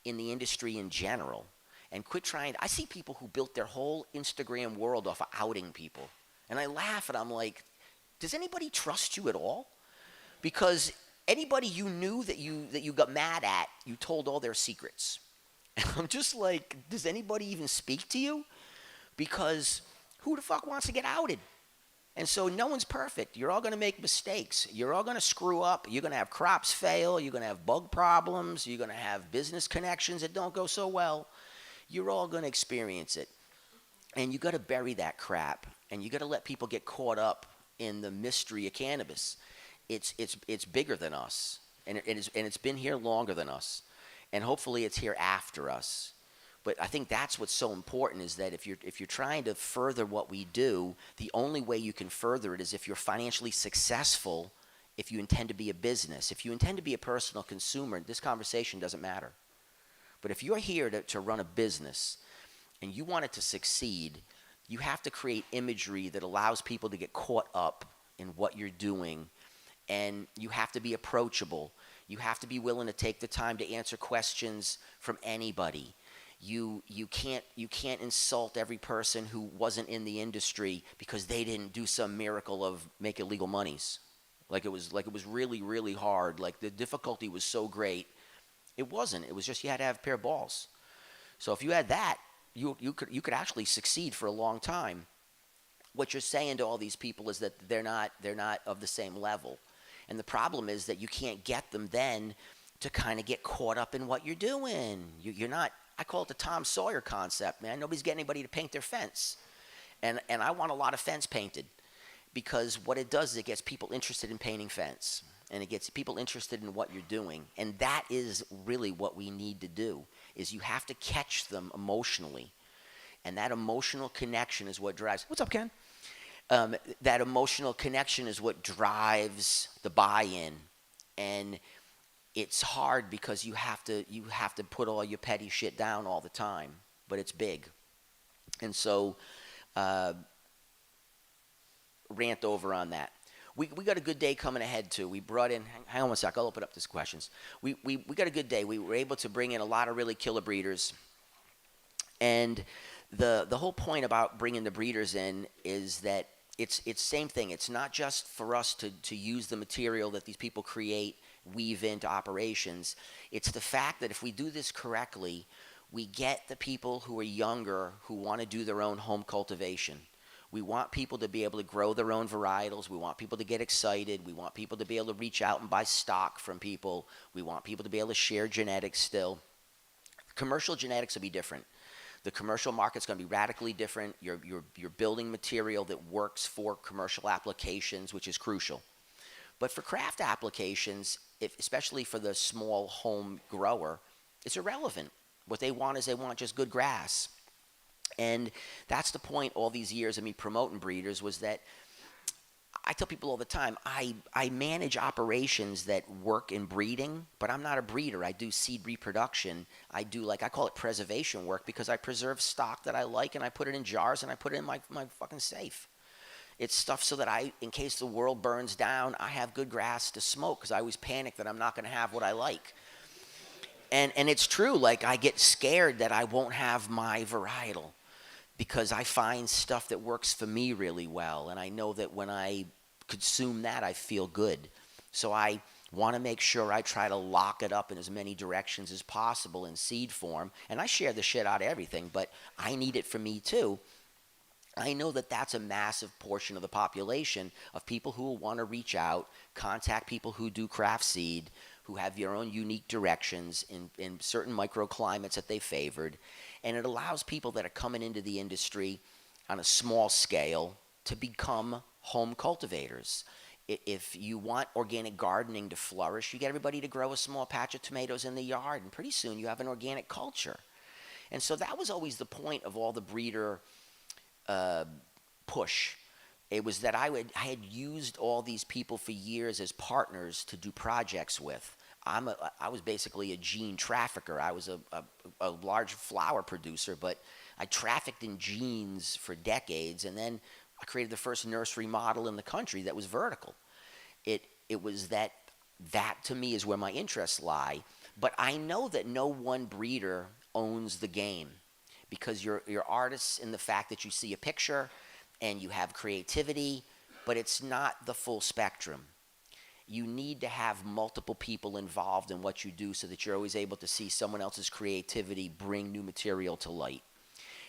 in the industry in general, and quit trying. I see people who built their whole Instagram world off of outing people, and I laugh and I'm like, does anybody trust you at all? Because anybody you knew that you got mad at, you told all their secrets. And I'm just like, does anybody even speak to you? Because who the fuck wants to get outed? And so no one's perfect. You're all going to make mistakes. You're all going to screw up. You're going to have crops fail. You're going to have bug problems. You're going to have business connections that don't go so well. You're all going to experience it. And you got to bury that crap. And you got to let people get caught up in the mystery of cannabis. It's bigger than us. And it's been here longer than us. And hopefully it's here after us. But I think that's what's so important, is that if you're trying to further what we do, the only way you can further it is if you're financially successful, if you intend to be a business. If you intend to be a personal consumer, this conversation doesn't matter. But if you're here to run a business and you want it to succeed, you have to create imagery that allows people to get caught up in what you're doing. And you have to be approachable. You have to be willing to take the time to answer questions from anybody. You can't insult every person who wasn't in the industry because they didn't do some miracle of make illegal monies. Like it was really, really hard. Like the difficulty was so great. It wasn't. It was just you had to have a pair of balls. So if you had that, you could actually succeed for a long time. What you're saying to all these people is that they're not of the same level. And the problem is that you can't get them then to kind of get caught up in what you're doing. You're not. I call it the Tom Sawyer concept, man. Nobody's getting anybody to paint their fence. And I want a lot of fence painted, because what it does is it gets people interested in painting fence. And it gets people interested in what you're doing. And that is really what we need to do, is you have to catch them emotionally. And that emotional connection is what drives. What's up, Ken? That emotional connection is what drives the buy-in. And it's hard because you have to put all your petty shit down all the time, but it's big. And so rant over on that. We got a good day coming ahead too. We brought in, hang on one sec, I'll open up these questions. We got a good day. We were able to bring in a lot of really killer breeders. And the whole point about bringing the breeders in is that it's same thing. It's not just for us to use the material that these people create, weave into operations. It's the fact that if we do this correctly, we get the people who are younger who want to do their own home cultivation. We want people to be able to grow their own varietals. We want people to get excited. We want people to be able to reach out and buy stock from people. We want people to be able to share genetics still. Commercial genetics will be different. The commercial market's going to be radically different. You're building material that works for commercial applications, which is crucial. But for craft applications, especially for the small home grower, it's irrelevant. What they want is they want just good grass. And that's the point all these years of me promoting breeders, was that I tell people all the time, I manage operations that work in breeding, but I'm not a breeder. I do seed reproduction. I call it preservation work, because I preserve stock that I like, and I put it in jars, and I put it in my fucking safe. It's stuff so that in case the world burns down, I have good grass to smoke, because I always panic that I'm not going to have what I like. And it's true. Like, I get scared that I won't have my varietal, because I find stuff that works for me really well. And I know that when I consume that, I feel good. So I want to make sure I try to lock it up in as many directions as possible in seed form. And I share the shit out of everything, but I need it for me too. I know that that's a massive portion of the population of people who will want to reach out, contact people who do craft seed, who have their own unique directions in certain microclimates that they favored. And it allows people that are coming into the industry on a small scale to become home cultivators. If you want organic gardening to flourish, you get everybody to grow a small patch of tomatoes in the yard, and pretty soon you have an organic culture. And so that was always the point of all the breeder push. It was that I had used all these people for years as partners to do projects with. I was basically a gene trafficker. I was a large flower producer, but I trafficked in genes for decades, and then I created the first nursery model in the country that was vertical. It was that to me is where my interests lie. But I know that no one breeder owns the game, because you're artists in the fact that you see a picture and you have creativity, but it's not the full spectrum. You need to have multiple people involved in what you do so that you're always able to see someone else's creativity bring new material to light.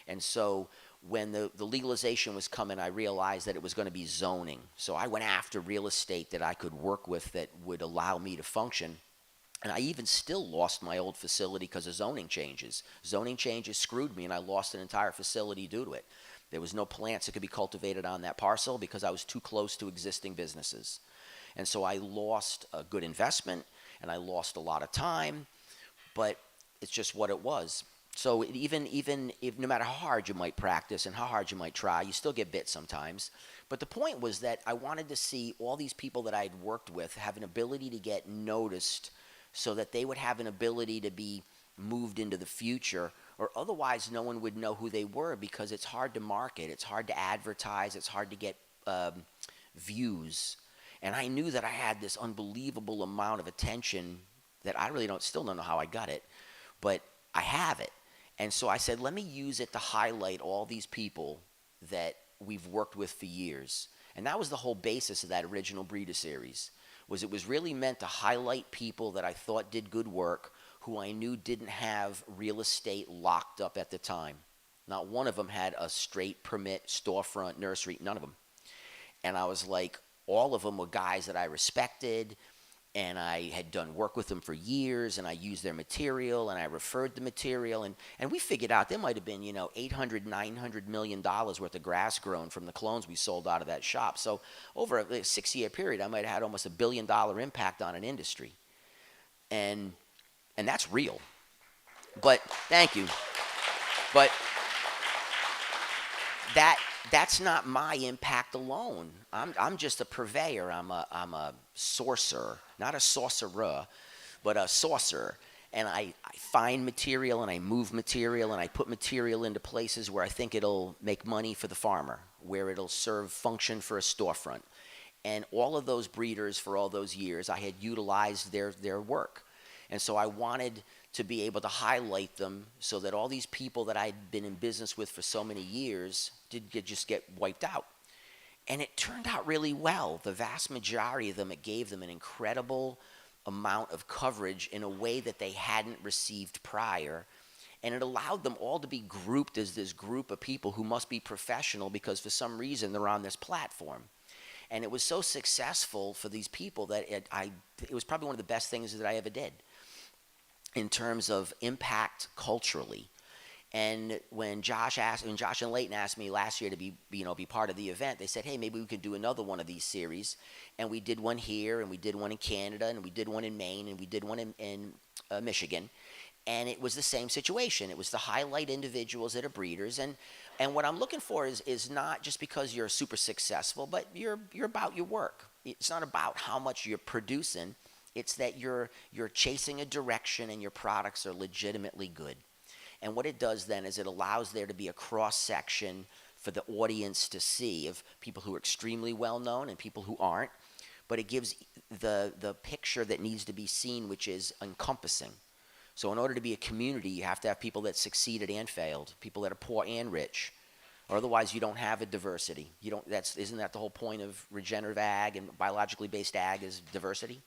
And so when the legalization was coming, I realized that it was going to be zoning. So I went after real estate that I could work with that would allow me to function. And I even still lost my old facility because of zoning changes. Zoning changes screwed me, and I lost an entire facility due to it. There was no plants that could be cultivated on that parcel because I was too close to existing businesses. And so I lost a good investment, and I lost a lot of time, but it's just what it was. So even if no matter how hard you might practice and how hard you might try, you still get bit sometimes. But the point was that I wanted to see all these people that I'd worked with have an ability to get noticed so that they would have an ability to be moved into the future, or otherwise no one would know who they were, because it's hard to market, it's hard to advertise, it's hard to get views. And I knew that I had this unbelievable amount of attention that I really still don't know how I got it, but I have it. And so I said, let me use it to highlight all these people that we've worked with for years. And that was the whole basis of that original Breeder series. It was really meant to highlight people that I thought did good work, who I knew didn't have real estate locked up at the time. Not one of them had a straight permit, storefront, nursery, none of them. And I was like, all of them were guys that I respected, and I had done work with them for years, and I used their material, and I referred the material, and we figured out there might have been, $800, $900 million worth of grass grown from the clones we sold out of that shop. So over a 6-year period, I might have had almost $1 billion impact on an industry. And that's real. But, thank you. But that's not my impact alone. I'm just a purveyor. I'm a sorcerer, not a sorcerer, but a sorcerer. And I find material, and I move material, and I put material into places where I think it'll make money for the farmer, where it'll serve function for a storefront. And all of those breeders for all those years, I had utilized their work. And so I wanted to be able to highlight them so that all these people that I'd been in business with for so many years didn't just get wiped out. And it turned out really well. The vast majority of them, it gave them an incredible amount of coverage in a way that they hadn't received prior. And it allowed them all to be grouped as this group of people who must be professional because for some reason they're on this platform. And it was so successful for these people that it was probably one of the best things that I ever did in terms of impact culturally. And when Josh and Leighton asked me last year to be part of the event, they said, hey, maybe we could do another one of these series. And we did one here, and we did one in Canada, and we did one in Maine, and we did one in Michigan. And it was the same situation. It was to highlight individuals that are breeders. And what I'm looking for is not just because you're super successful, but you're about your work. It's not about how much you're producing. It's that you're chasing a direction and your products are legitimately good. And what it does then is it allows there to be a cross-section for the audience to see of people who are extremely well-known and people who aren't. But it gives the picture that needs to be seen, which is encompassing. So in order to be a community, you have to have people that succeeded and failed, people that are poor and rich. Or otherwise, you don't have a diversity. Isn't that the whole point of regenerative ag and biologically based ag is diversity?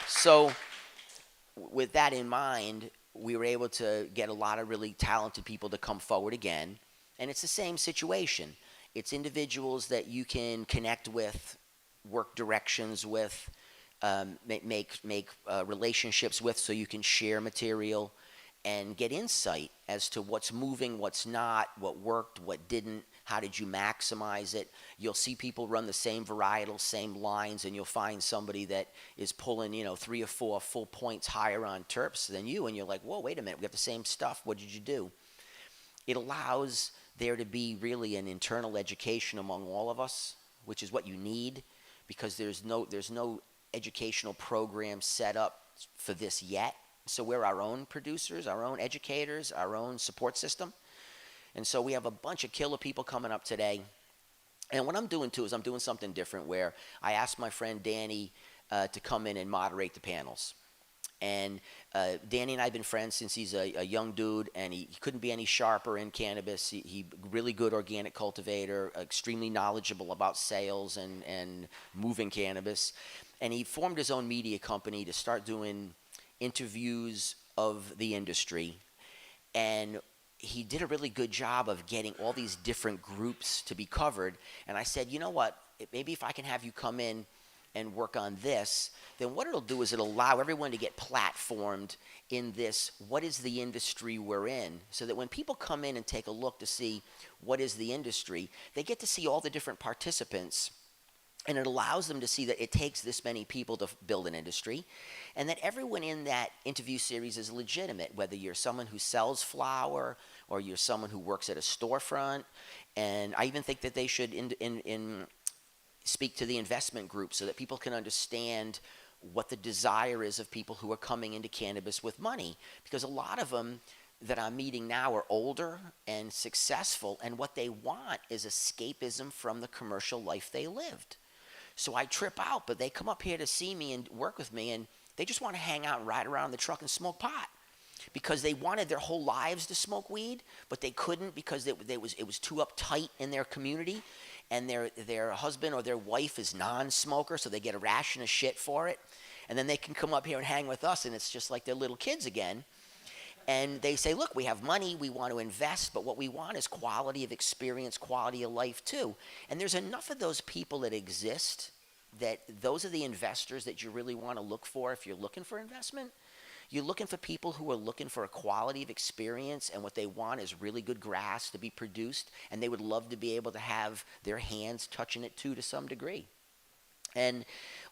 So with that in mind, we were able to get a lot of really talented people to come forward again. And it's the same situation. It's individuals that you can connect with, work directions with, make relationships with, so you can share material and get insight as to what's moving, what's not, what worked, what didn't, how did you maximize it. You'll see people run the same varietals, same lines, and you'll find somebody that is pulling, 3 or 4 full points higher on terps than you, and you're like, whoa, wait a minute, we have the same stuff, what did you do? It allows there to be really an internal education among all of us, which is what you need, because there's no educational program set up for this yet. So we're our own producers, our own educators, our own support system. And so we have a bunch of killer people coming up today. And what I'm doing too is I'm doing something different, where I asked my friend Danny to come in and moderate the panels. And Danny and I have been friends since he's a young dude, and he couldn't be any sharper in cannabis. He really good organic cultivator, extremely knowledgeable about sales and moving cannabis. And he formed his own media company to start doing interviews of the industry. And he did a really good job of getting all these different groups to be covered. And I said, you know what, maybe if I can have you come in and work on this, then what it'll do is it'll allow everyone to get platformed in this, what is the industry we're in, so that when people come in and take a look to see what is the industry, they get to see all the different participants. And it allows them to see that it takes this many people to build an industry, and that everyone in that interview series is legitimate, whether you're someone who sells flower or you're someone who works at a storefront. And I even think that they should speak to the investment group, so that people can understand what the desire is of people who are coming into cannabis with money. Because a lot of them that I'm meeting now are older and successful, and what they want is escapism from the commercial life they lived. So I trip out, but they come up here to see me and work with me, and they just want to hang out and ride around the truck and smoke pot, because they wanted their whole lives to smoke weed, but they couldn't because it was too uptight in their community, and their husband or their wife is non-smoker, so they get a ration of shit for it. And then they can come up here and hang with us, and it's just like they're little kids again. And they say, look, we have money, we want to invest, but what we want is quality of experience, quality of life too. And there's enough of those people that exist that those are the investors that you really want to look for if you're looking for investment. You're looking for people who are looking for a quality of experience, and what they want is really good grass to be produced, and they would love to be able to have their hands touching it too to some degree. And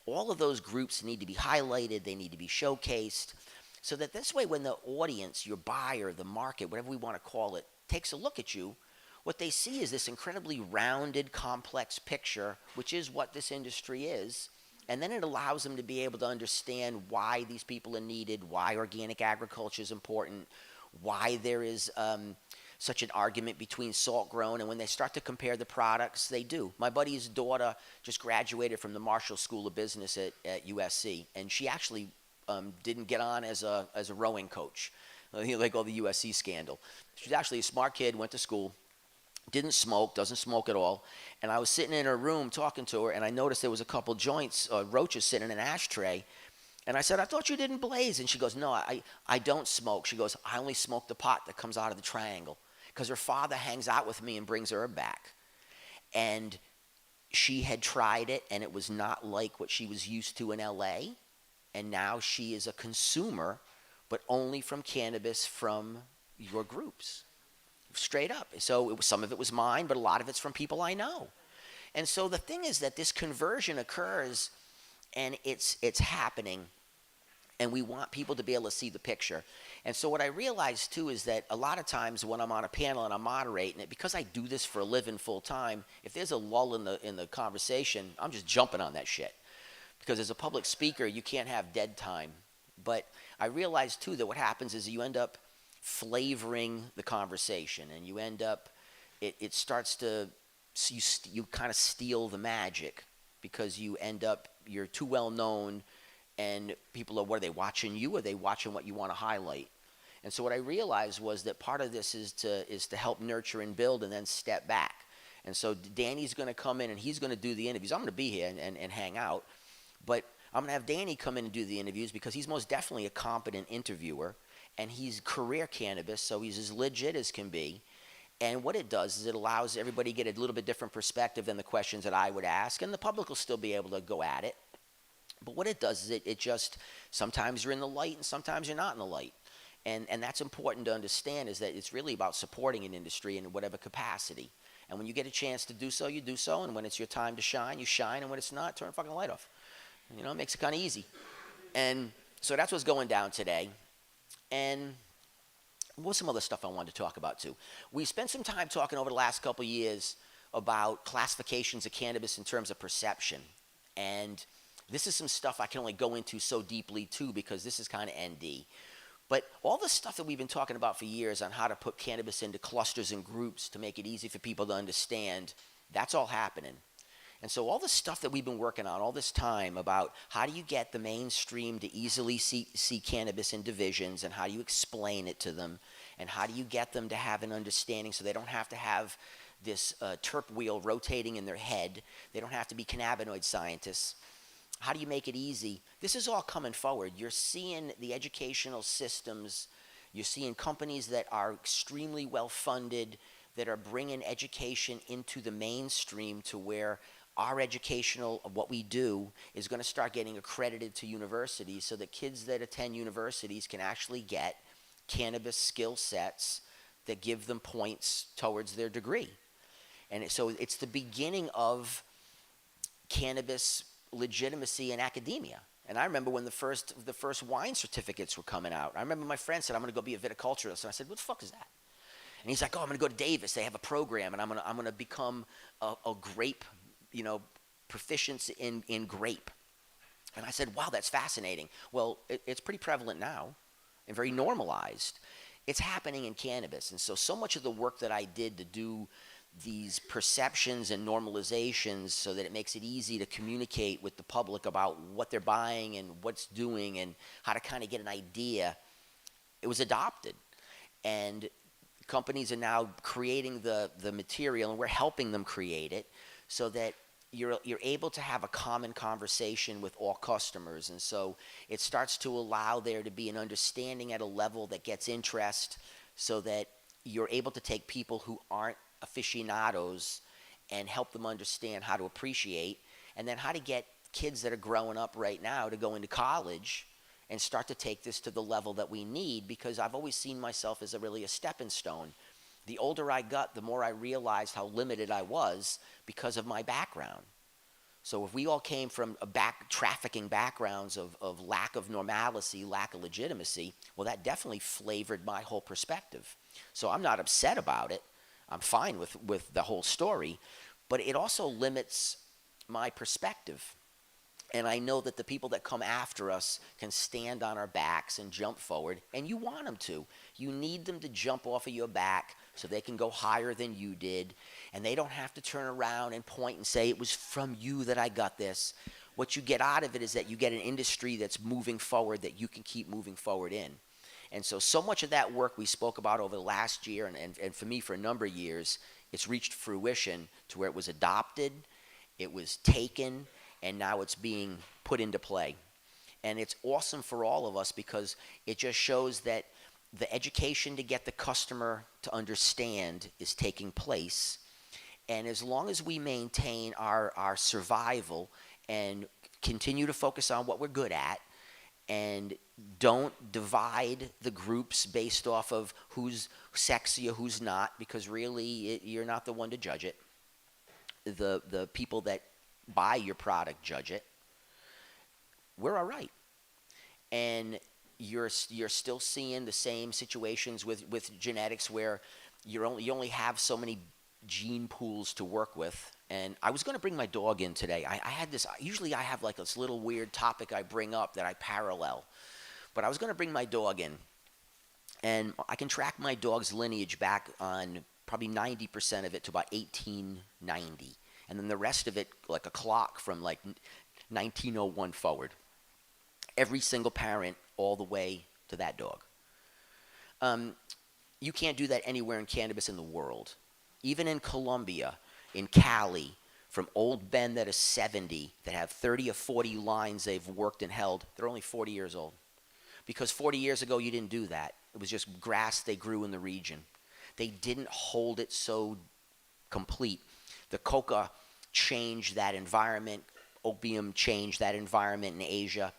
all of those groups need to be highlighted, they need to be showcased, so that this way when the audience, your buyer, the market, whatever we want to call it, takes a look at you, what they see is this incredibly rounded, complex picture, which is what this industry is. And then it allows them to be able to understand why these people are needed, why organic agriculture is important, why there is such an argument between salt grown. And when they start to compare the products, they do. My buddy's daughter just graduated from the Marshall School of Business at USC, and she actually didn't get on as a rowing coach, like all the USC scandal. She's actually a smart kid, went to school, didn't smoke, doesn't smoke at all. And I was sitting in her room talking to her, and I noticed there was a couple joints, roaches sitting in an ashtray. And I said, I thought you didn't blaze. And she goes, no, I don't smoke. She goes, I only smoke the pot that comes out of the triangle. Because her father hangs out with me and brings herb back. And she had tried it, and it was not like what she was used to in LA. And now she is a consumer, but only from cannabis from your groups. Straight up. So some of it was mine, but a lot of it's from people I know. And so the thing is that this conversion occurs, and it's happening, and we want people to be able to see the picture. And so what I realized too is that a lot of times when I'm on a panel and I'm moderating it, because I do this for a living full time, if there's a lull in the conversation, I'm just jumping on that shit. Because as a public speaker, you can't have dead time. But I realized too that what happens is you end up flavoring the conversation, and you end up, it starts to, you kind of steal the magic, because you end up, you're too well known, and people are, what are they watching you? Or are they watching what you want to highlight? And so what I realized was that part of this is to help nurture and build, and then step back. And so Danny's going to come in, and he's going to do the interviews. I'm going to be here and hang out, but I'm going to have Danny come in and do the interviews, because he's most definitely a competent interviewer, and he's career cannabis, so he's as legit as can be. And what it does is it allows everybody to get a little bit different perspective than the questions that I would ask, and the public will still be able to go at it. But what it does is it just, sometimes you're in the light and sometimes you're not in the light. And that's important to understand, is that it's really about supporting an industry in whatever capacity. And when you get a chance to do so, you do so. And when it's your time to shine, you shine. And when it's not, turn the fucking light off. You know, it makes it kind of easy. And so that's what's going down today. And what's some other stuff I wanted to talk about too? We spent some time talking over the last couple of years about classifications of cannabis in terms of perception. And this is some stuff I can only go into so deeply too, because this is kind of ND. But all the stuff that we've been talking about for years on how to put cannabis into clusters and groups to make it easy for people to understand, that's all happening. And so all the stuff that we've been working on all this time about how do you get the mainstream to easily see cannabis in divisions, and how do you explain it to them, and how do you get them to have an understanding so they don't have to have this terp wheel rotating in their head. They don't have to be cannabinoid scientists. How do you make it easy? This is all coming forward. You're seeing the educational systems. You're seeing companies that are extremely well funded, that are bringing education into the mainstream to where our educational, of what we do, is going to start getting accredited to universities, so that kids that attend universities can actually get cannabis skill sets that give them points towards their degree. And so it's the beginning of cannabis legitimacy in academia. And I remember when the first wine certificates were coming out. I remember my friend said, "I'm going to go be a viticulturist." And I said, "What the fuck is that?" And he's like, "Oh, I'm going to go to Davis. They have a program, and I'm going to become a grape, proficiency in grape." And I said, "Wow, that's fascinating." Well, it's pretty prevalent now and very normalized. It's happening in cannabis. And so much of the work that I did to do these perceptions and normalizations so that it makes it easy to communicate with the public about what they're buying and what's doing and how to kind of get an idea, it was adopted. And companies are now creating the material, and we're helping them create it so that you're able to have a common conversation with all customers. And so it starts to allow there to be an understanding at a level that gets interest, so that you're able to take people who aren't aficionados and help them understand how to appreciate, and then how to get kids that are growing up right now to go into college and start to take this to the level that we need, because I've always seen myself as really a stepping stone. The older I got, the more I realized how limited I was because of my background. So if we all came from trafficking backgrounds of lack of normalcy, lack of legitimacy, well, that definitely flavored my whole perspective. So I'm not upset about it. I'm fine with the whole story, but it also limits my perspective. And I know that the people that come after us can stand on our backs and jump forward, and you want them to. You need them to jump off of your back so they can go higher than you did, and they don't have to turn around and point and say, "It was from you that I got this." What you get out of it is that you get an industry that's moving forward, that you can keep moving forward in. And so much of that work we spoke about over the last year, and for me for a number of years, it's reached fruition to where it was adopted, it was taken, and now it's being put into play. And it's awesome for all of us, because it just shows that the education to get the customer to understand is taking place. And as long as we maintain our survival and continue to focus on what we're good at, and don't divide the groups based off of who's sexy or who's not, because really you're not the one to judge it. The people that buy your product judge it. We're all right. And you're still seeing the same situations with genetics, where you only have so many gene pools to work with. And I was going to bring my dog in today. I had this, usually I have like this little weird topic I bring up that I parallel. But I was going to bring my dog in. And I can track my dog's lineage back on probably 90% of it to about 1890. And then the rest of it, like a clock, from like 1901 forward. Every single parent all the way to that dog. You can't do that anywhere in cannabis in the world. Even in Colombia, in Cali, from old men that are 70, that have 30 or 40 lines they've worked and held, they're only 40 years old. Because 40 years ago, you didn't do that. It was just grass they grew in the region. They didn't hold it so complete. The coca changed that environment opium changed that environment in Asia.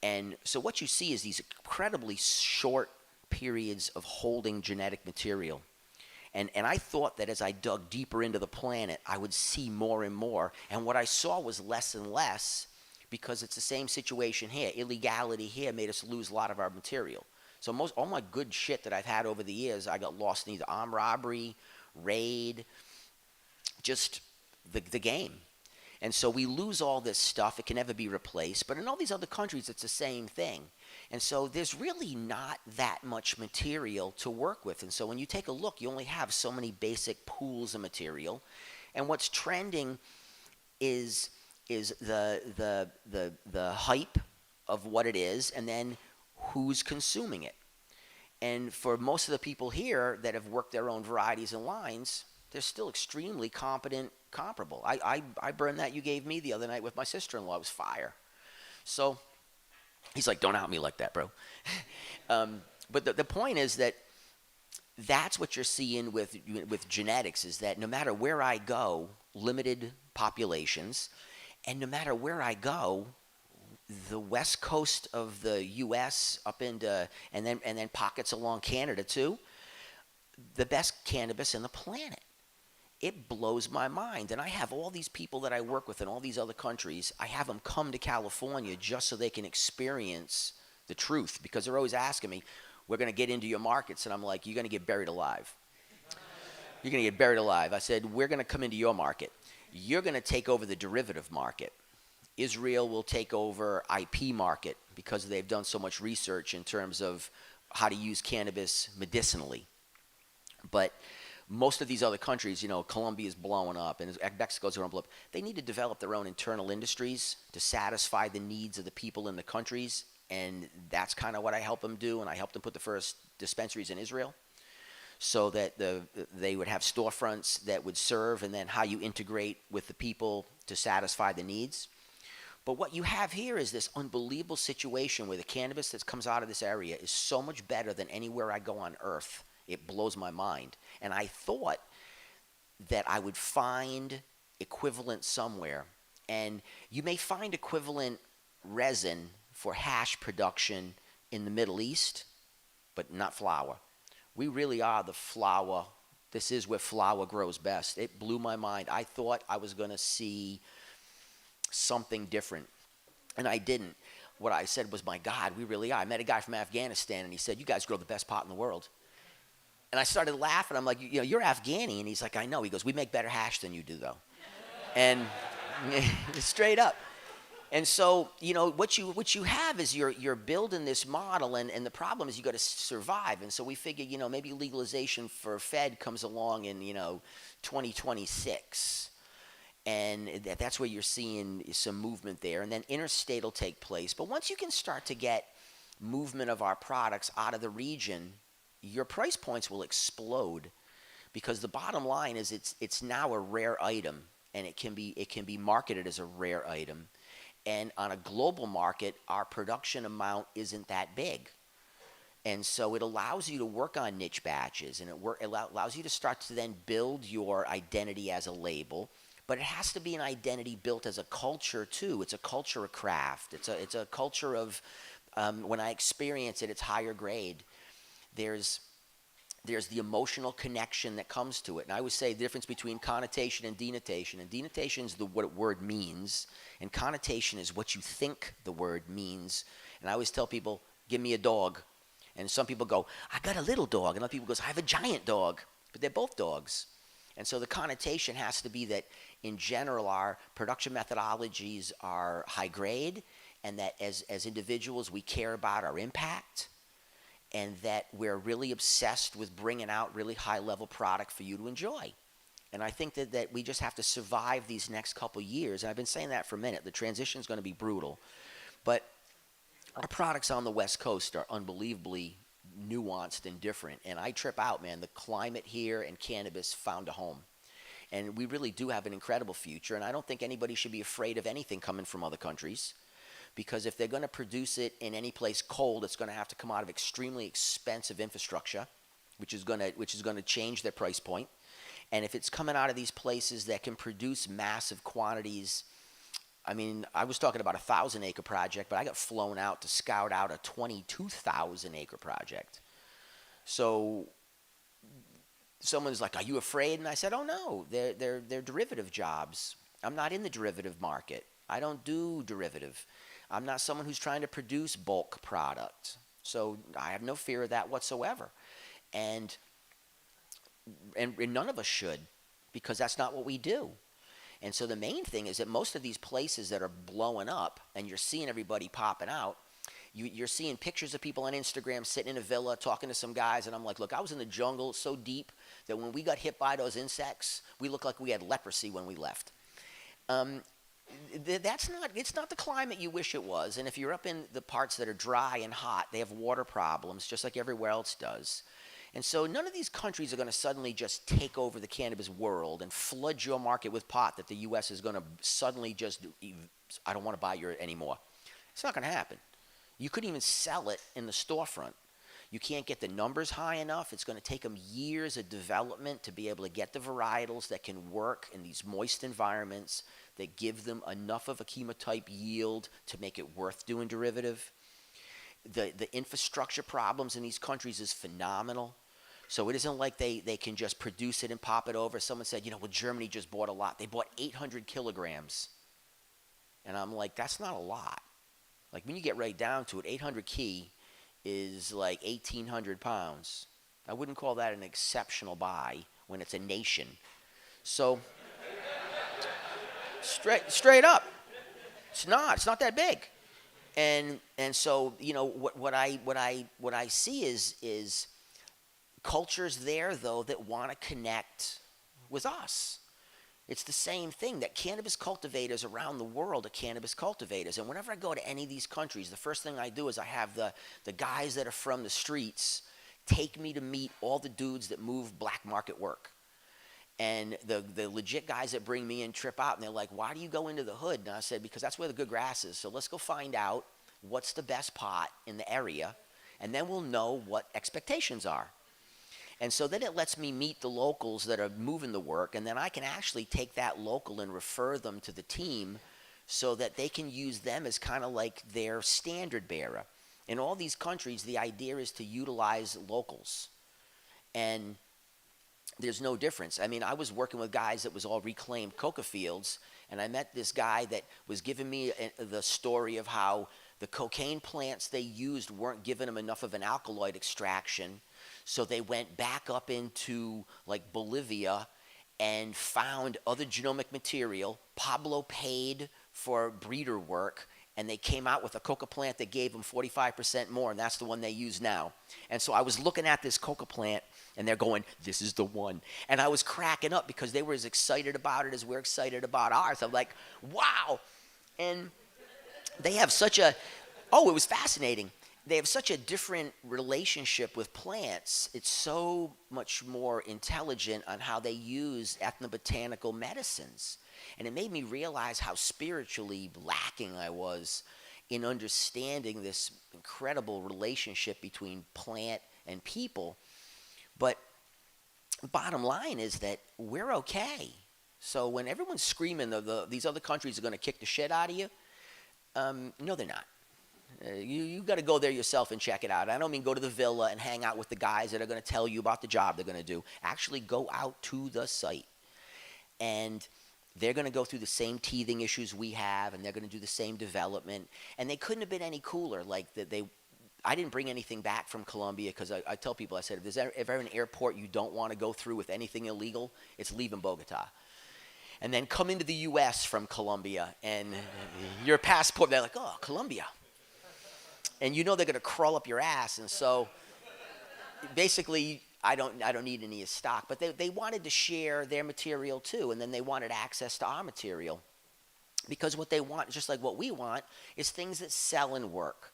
And so what you see is these incredibly short periods of holding genetic material. And I thought that as I dug deeper into the planet, I would see more and more. And what I saw was less and less, because it's the same situation here. Illegality here made us lose a lot of our material. So all my good shit that I've had over the years, I got lost in either armed robbery, raid, just the game. And so we lose all this stuff. It can never be replaced. But in all these other countries, it's the same thing. And so there's really not that much material to work with. And so when you take a look, you only have so many basic pools of material. And what's trending is the hype of what it is, and then who's consuming it. And for most of the people here that have worked their own varieties and lines, they're still extremely comparable. I burned that you gave me the other night with my sister-in-law. It was fire. So he's like, don't out me like that, bro. But the point is that that's what you're seeing with genetics, is that no matter where I go, limited populations, and no matter where I go, the west coast of the U.S. up into, and then pockets along Canada too, the best cannabis in the planet. It blows my mind. And I have all these people that I work with in all these other countries. I have them come to California just so they can experience the truth, because they're always asking me, we're going to get into your markets. And I'm like, you're going to get buried alive. You're going to get buried alive. I said, we're going to come into your market. You're going to take over the derivative market. Israel will take over IP market, because they've done so much research in terms of how to use cannabis medicinally. But most of these other countries, Colombia is blowing up, and Mexico's going to blow up. They need to develop their own internal industries to satisfy the needs of the people in the countries, and that's kind of what I help them do. And I helped them put the first dispensaries in Israel, so that they would have storefronts that would serve, and then how you integrate with the people to satisfy the needs. But what you have here is this unbelievable situation where the cannabis that comes out of this area is so much better than anywhere I go on earth. It blows my mind. And I thought that I would find equivalent somewhere. And you may find equivalent resin for hash production in the Middle East, but not flower. We really are the flower. This is where flower grows best. It blew my mind. I thought I was going to see something different, and I didn't. What I said was, my God, we really are. I met a guy from Afghanistan, and he said, you guys grow the best pot in the world. And I started laughing. I'm like, you're Afghani. And he's like, I know. He goes, we make better hash than you do, though. And straight up. And so, what you have is you're building this model, and the problem is you got to survive. And so we figured, maybe legalization for Fed comes along in, 2026. And that's where you're seeing some movement there. And then interstate will take place. But once you can start to get movement of our products out of the region, your price points will explode, because the bottom line is it's now a rare item, and it can be marketed as a rare item. And on a global market, our production amount isn't that big. And so it allows you to work on niche batches, and it allows you to start to then build your identity as a label. But it has to be an identity built as a culture too. It's a culture of craft. It's a culture of, when I experience it, it's higher grade. There's the emotional connection that comes to it. And I would say the difference between connotation and denotation. And denotation is what a word means, and connotation is what you think the word means. And I always tell people, give me a dog. And some people go, I got a little dog. And other people go, I have a giant dog. But they're both dogs. And so the connotation has to be that, in general, our production methodologies are high grade, and that as individuals, we care about our impact, and that we're really obsessed with bringing out really high-level product for you to enjoy. And I think that we just have to survive these next couple years. And I've been saying that for a minute. The transition is going to be brutal. But our products on the West Coast are unbelievably nuanced and different. And I trip out, man. The climate here and cannabis found a home. And we really do have an incredible future. And I don't think anybody should be afraid of anything coming from other countries, because if they're going to produce it in any place cold, it's going to have to come out of extremely expensive infrastructure, which is going to change their price point. And if it's coming out of these places that can produce massive quantities I mean, I was talking about a 1,000-acre project, but I got flown out to scout out a 22,000-acre project. So someone's like, "Are you afraid?" And I said, "Oh no, they're derivative jobs. I'm not in the derivative market. I don't do derivative. I'm not someone who's trying to produce bulk product. So I have no fear of that whatsoever." And none of us should, because that's not what we do. And so the main thing is that most of these places that are blowing up, and you're seeing everybody popping out, you're seeing pictures of people on Instagram sitting in a villa talking to some guys, and I'm like, look, I was in the jungle so deep that when we got hit by those insects, we looked like we had leprosy when we left. It's not the climate you wish it was. And if you're up in the parts that are dry and hot, they have water problems, just like everywhere else does. And so none of these countries are going to suddenly just take over the cannabis world and flood your market with pot that the U.S. is going to suddenly just, I don't want to buy your anymore. It's not going to happen. You couldn't even sell it in the storefront. You can't get the numbers high enough. It's going to take them years of development to be able to get the varietals that can work in these moist environments, that give them enough of a chemotype yield to make it worth doing derivative. The infrastructure problems in these countries is phenomenal. So it isn't like they can just produce it and pop it over. Someone said, well, Germany just bought a lot. They bought 800 kilograms. And I'm like, that's not a lot. Like, when you get right down to it, 800 key is like 1,800 pounds. I wouldn't call that an exceptional buy when it's a nation. So, straight up, it's not that big. And so, what I see is cultures there, though, that want to connect with us. It's the same thing, that cannabis cultivators around the world are cannabis cultivators. And whenever I go to any of these countries, the first thing I do is I have the guys that are from the streets take me to meet all the dudes that move black market work. And the legit guys that bring me in trip out, and they're like, "Why do you go into the hood?" And I said, "Because that's where the good grass is. So let's go find out what's the best pot in the area, and then we'll know what expectations are." And so then it lets me meet the locals that are moving the work, and then I can actually take that local and refer them to the team so that they can use them as kind of like their standard bearer. In all these countries, the idea is to utilize locals. And there's no difference. I mean, I was working with guys that was all reclaimed coca fields, and I met this guy that was giving me the story of how the cocaine plants they used weren't giving them enough of an alkaloid extraction, so they went back up into like Bolivia and found other genomic material. Pablo paid for breeder work, and they came out with a coca plant that gave them 45% more, and that's the one they use now. And so I was looking at this coca plant, and they're going, "This is the one." And I was cracking up because they were as excited about it as we're excited about ours. I'm like, wow. And they have it was fascinating. They have such a different relationship with plants. It's so much more intelligent on how they use ethnobotanical medicines. And it made me realize how spiritually lacking I was in understanding this incredible relationship between plant and people. But bottom line is that we're okay. So when everyone's screaming these other countries are going to kick the shit out of you, no, they're not. You got to go there yourself and check it out. I don't mean go to the villa and hang out with the guys that are going to tell you about the job they're going to do. Actually go out to the site. And they're going to go through the same teething issues we have, and they're going to do the same development. And they couldn't have been any cooler. I didn't bring anything back from Colombia because I tell people, I said, if there's ever an airport you don't want to go through with anything illegal, it's leaving Bogota. And then come into the U.S. from Colombia, and your passport, they're like, "Oh, Colombia." And they're going to crawl up your ass. And so basically, I don't need any stock. But they wanted to share their material too, and then they wanted access to our material. Because what they want, just like what we want, is things that sell and work.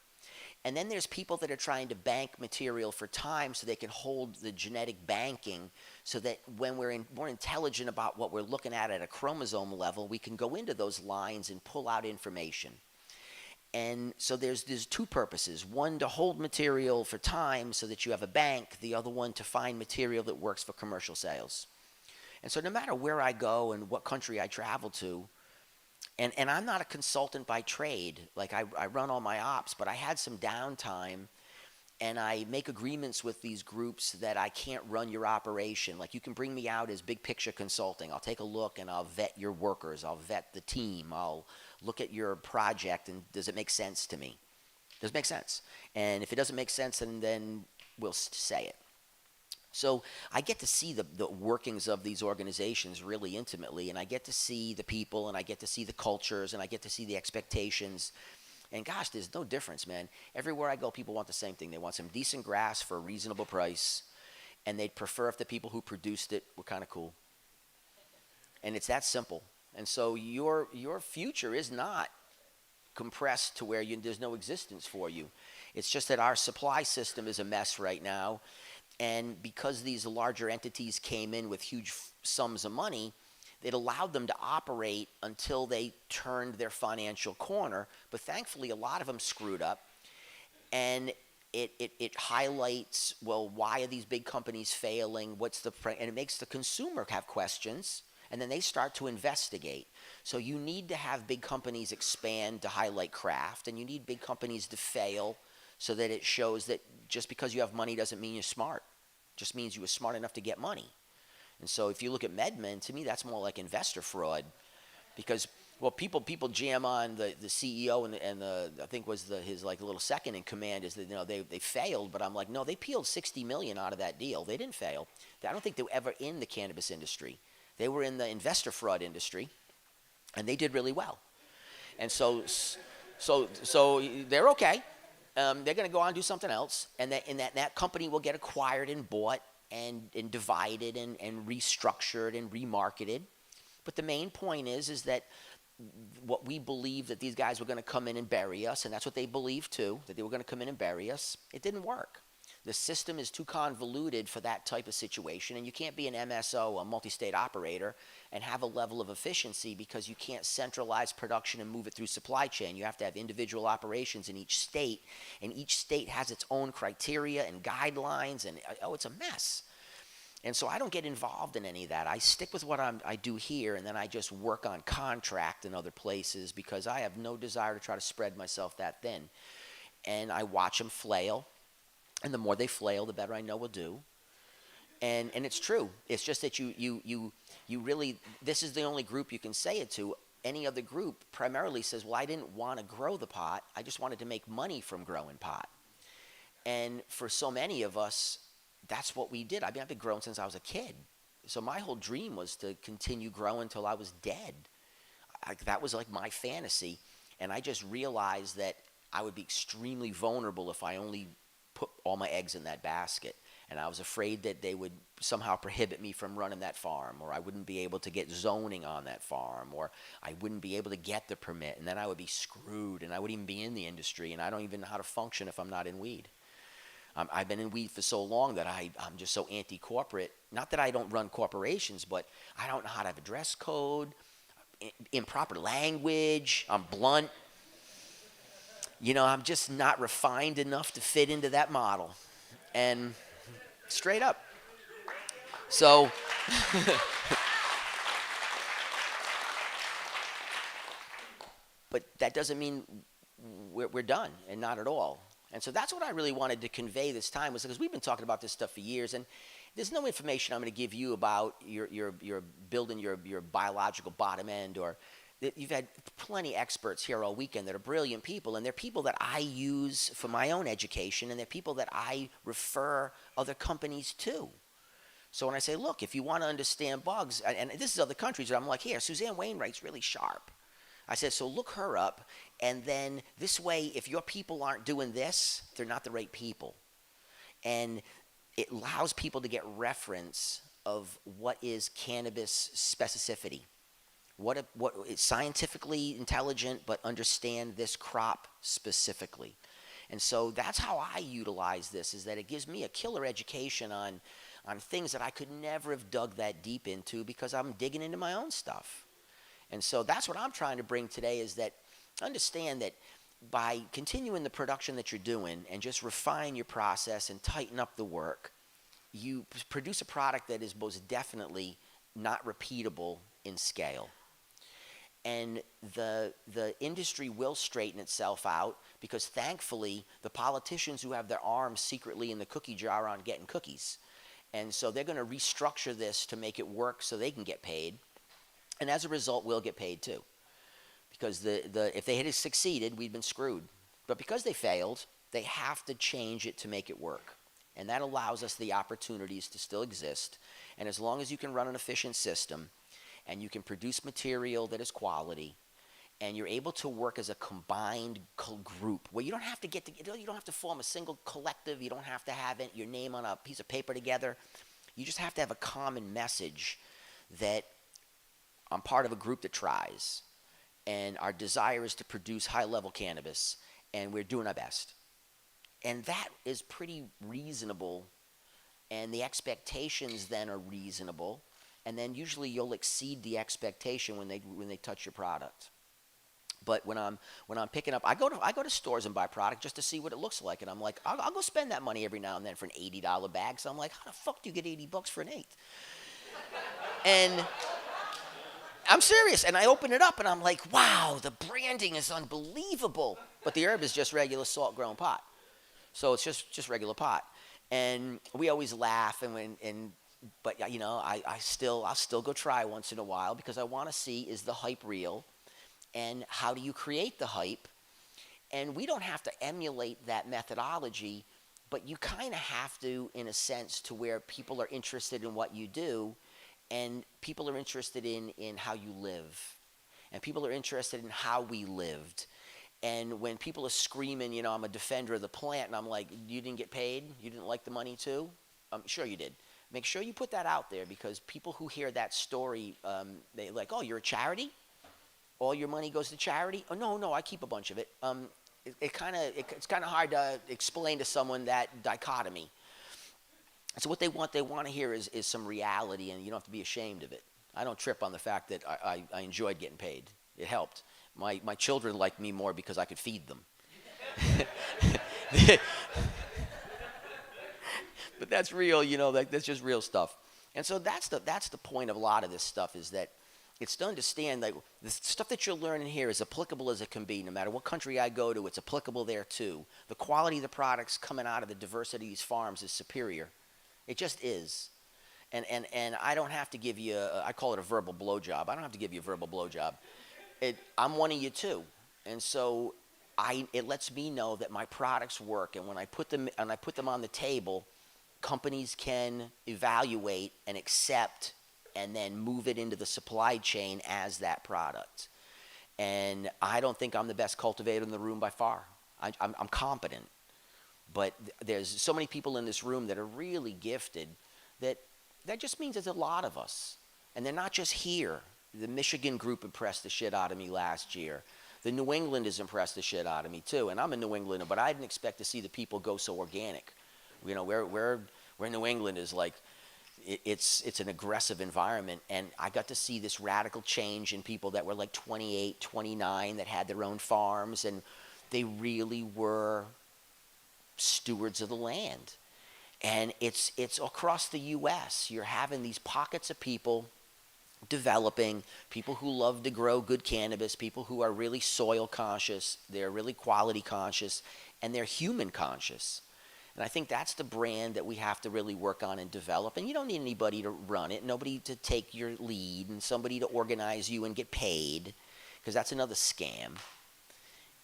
And then there's people that are trying to bank material for time so they can hold the genetic banking so that when we're more intelligent about what we're looking at a chromosome level, we can go into those lines and pull out information. And so there's two purposes. One, to hold material for time so that you have a bank. The other one, to find material that works for commercial sales. And so no matter where I go and what country I travel to, And I'm not a consultant by trade. Like I run all my ops, but I had some downtime, and I make agreements with these groups that I can't run your operation. Like, you can bring me out as big picture consulting. I'll take a look and I'll vet your workers. I'll vet the team. I'll look at your project and does it make sense to me? Does it make sense? And if it doesn't make sense, then we'll say it. So I get to see the workings of these organizations really intimately, and I get to see the people, and I get to see the cultures, and I get to see the expectations. And gosh, there's no difference, man. Everywhere I go, people want the same thing. They want some decent grass for a reasonable price, and they'd prefer if the people who produced it were kind of cool. And it's that simple. And so your future is not compressed to where there's no existence for you. It's just that our supply system is a mess right now, and because these larger entities came in with huge sums of money, it allowed them to operate until they turned their financial corner. But thankfully, a lot of them screwed up. And it highlights, well, why are these big companies failing? And it makes the consumer have questions. And then they start to investigate. So you need to have big companies expand to highlight craft. And you need big companies to fail so that it shows that just because you have money doesn't mean you're smart. It just means you were smart enough to get money. And so if you look at MedMen, to me, that's more like investor fraud, because, well, people jam on the CEO and I think was his like little second in command is that, they failed, but I'm like, no, they peeled $60 million out of that deal. They didn't fail. I don't think they were ever in the cannabis industry. They were in the investor fraud industry, and they did really well. And so they're okay. They're going to go on and do something else, and that company will get acquired and bought and divided and restructured and remarketed. But the main point is that what we believe that these guys were going to come in and bury us, and that's what they believed too, that they were going to come in and bury us. It didn't work. The system is too convoluted for that type of situation, and you can't be an MSO, a multi-state operator, and have a level of efficiency because you can't centralize production and move it through supply chain. You have to have individual operations in each state, and each state has its own criteria and guidelines, and it's a mess. And so I don't get involved in any of that. I stick with what I do here, and then I just work on contract in other places because I have no desire to try to spread myself that thin. And I watch them flail. And the more they flail, the better I know we'll do. And it's true. It's just that you really, this is the only group you can say it to. Any other group primarily says, well, I didn't want to grow the pot. I just wanted to make money from growing pot. And for so many of us, that's what we did. I've been growing since I was a kid. So my whole dream was to continue growing until I was dead. That was like my fantasy. And I just realized that I would be extremely vulnerable if I only put all my eggs in that basket. And I was afraid that they would somehow prohibit me from running that farm, or I wouldn't be able to get zoning on that farm, or I wouldn't be able to get the permit, and then I would be screwed, and I wouldn't even be in the industry, and I don't even know how to function if I'm not in weed. I've been in weed for so long that I'm just so anti-corporate. Not that I don't run corporations, but I don't know how to have a dress code, improper language, I'm blunt. I'm just not refined enough to fit into that model. And straight up. So, but that doesn't mean we're done, and not at all. And so that's what I really wanted to convey this time, was because we've been talking about this stuff for years, and there's no information I'm going to give you about your building your biological bottom end, or you've had plenty of experts here all weekend that are brilliant people, and they're people that I use for my own education, and they're people that I refer other companies to. So when I say, look, if you want to understand bugs, and this is other countries, I'm like, here, Suzanne Wainwright's really sharp. I said, so look her up, and then this way, if your people aren't doing this, they're not the right people. And it allows people to get reference of what is cannabis specificity. What is scientifically intelligent, but understand this crop specifically. And so that's how I utilize this, is that it gives me a killer education on things that I could never have dug that deep into because I'm digging into my own stuff. And so that's what I'm trying to bring today, is that understand that by continuing the production that you're doing and just refine your process and tighten up the work, you produce a product that is most definitely not repeatable in scale. And the industry will straighten itself out because thankfully the politicians who have their arms secretly in the cookie jar aren't getting cookies. And so they're going to restructure this to make it work so they can get paid. And as a result, we'll get paid too. Because if they had succeeded, we'd been screwed. But because they failed, they have to change it to make it work. And that allows us the opportunities to still exist. And as long as you can run an efficient system, and you can produce material that is quality, and you're able to work as a combined group where you don't have to you don't have to form a single collective, you don't have to have your name on a piece of paper together. You just have to have a common message that I'm part of a group that tries, and our desire is to produce high-level cannabis, and we're doing our best. And that is pretty reasonable, and the expectations then are reasonable. And then usually you'll exceed the expectation when they touch your product. But when I'm picking up, I go to stores and buy product just to see what it looks like, and I'm like, I'll go spend that money every now and then for an $80 bag. So I'm like, how the fuck do you get $80 for an eighth? And I'm serious. And I open it up and I'm like, wow, the branding is unbelievable. But the herb is just regular salt-grown pot, so it's just regular pot. And we always laugh but I'll still go try once in a while because I want to see, is the hype real, and how do you create the hype? And we don't have to emulate that methodology, but you kind of have to, in a sense, to where people are interested in what you do, and people are interested in how you live, and people are interested in how we lived. And when people are screaming, I'm a defender of the plant, and I'm like, you didn't get paid? You didn't like the money too? Sure you did. Make sure you put that out there, because people who hear that story, they like, oh, you're a charity? All your money goes to charity? Oh, no, I keep a bunch of it. It's kind of hard to explain to someone that dichotomy. So what they want to hear is some reality, and you don't have to be ashamed of it. I don't trip on the fact that I enjoyed getting paid. It helped. My children liked me more because I could feed them. But that's real, that's just real stuff. And so that's the point of a lot of this stuff, is that it's to understand that the stuff that you're learning here is applicable as it can be. No matter what country I go to, it's applicable there too. The quality of the products coming out of the diversity of these farms is superior. It just is. And I don't have to give you, I call it a verbal blowjob. I don't have to give you a verbal blowjob. I'm one of you too. And so it lets me know that my products work, and when I put them on the table, companies can evaluate and accept and then move it into the supply chain as that product. And I don't think I'm the best cultivator in the room by far. I'm competent. But there's so many people in this room that are really gifted that just means there's a lot of us. And they're not just here. The Michigan group impressed the shit out of me last year. The New England has impressed the shit out of me too. And I'm a New Englander, but I didn't expect to see the people go so organic. Where New England is like, it's an aggressive environment, and I got to see this radical change in people that were like 28, 29, that had their own farms, and they really were stewards of the land. And it's across the U.S. You're having these pockets of people developing, people who love to grow good cannabis, people who are really soil conscious, they're really quality conscious, and they're human conscious. And I think that's the brand that we have to really work on and develop. And you don't need anybody to run it, nobody to take your lead, and somebody to organize you and get paid, because that's another scam.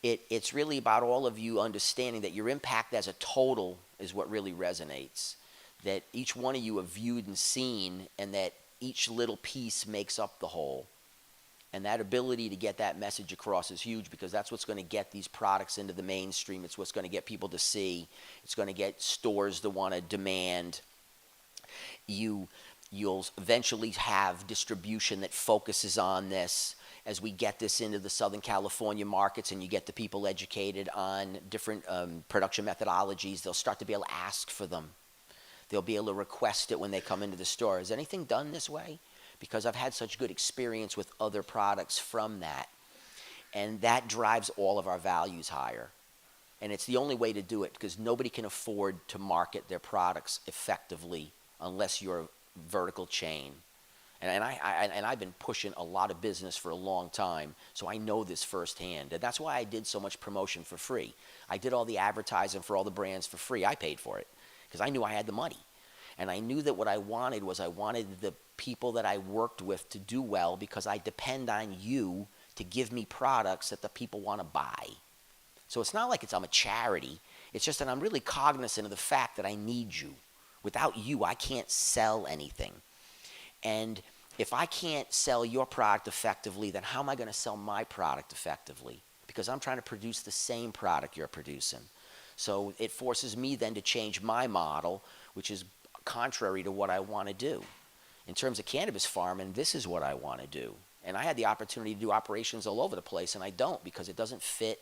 It's really about all of you understanding that your impact as a total is what really resonates. That each one of you are viewed and seen, and that each little piece makes up the whole. And that ability to get that message across is huge, because that's what's going to get these products into the mainstream. It's what's going to get people to see. It's going to get stores to want to demand. You'll eventually have distribution that focuses on this. As we get this into the Southern California markets and you get the people educated on different production methodologies, they'll start to be able to ask for them. They'll be able to request it when they come into the store. Is anything done this way? Because I've had such good experience with other products from that. And that drives all of our values higher. And it's the only way to do it, because nobody can afford to market their products effectively unless you're a vertical chain. And I've been pushing a lot of business for a long time, so I know this firsthand. And that's why I did so much promotion for free. I did all the advertising for all the brands for free. I paid for it because I knew I had the money. And I knew that what I wanted was I wanted the people that I worked with to do well, because I depend on you to give me products that the people want to buy. So it's not like I'm a charity. It's just that I'm really cognizant of the fact that I need you. Without you, I can't sell anything. And if I can't sell your product effectively, then how am I going to sell my product effectively? Because I'm trying to produce the same product you're producing. So it forces me then to change my model, which is contrary to what I want to do. In terms of cannabis farming, this is what I want to do. And I had the opportunity to do operations all over the place, and I don't, because it doesn't fit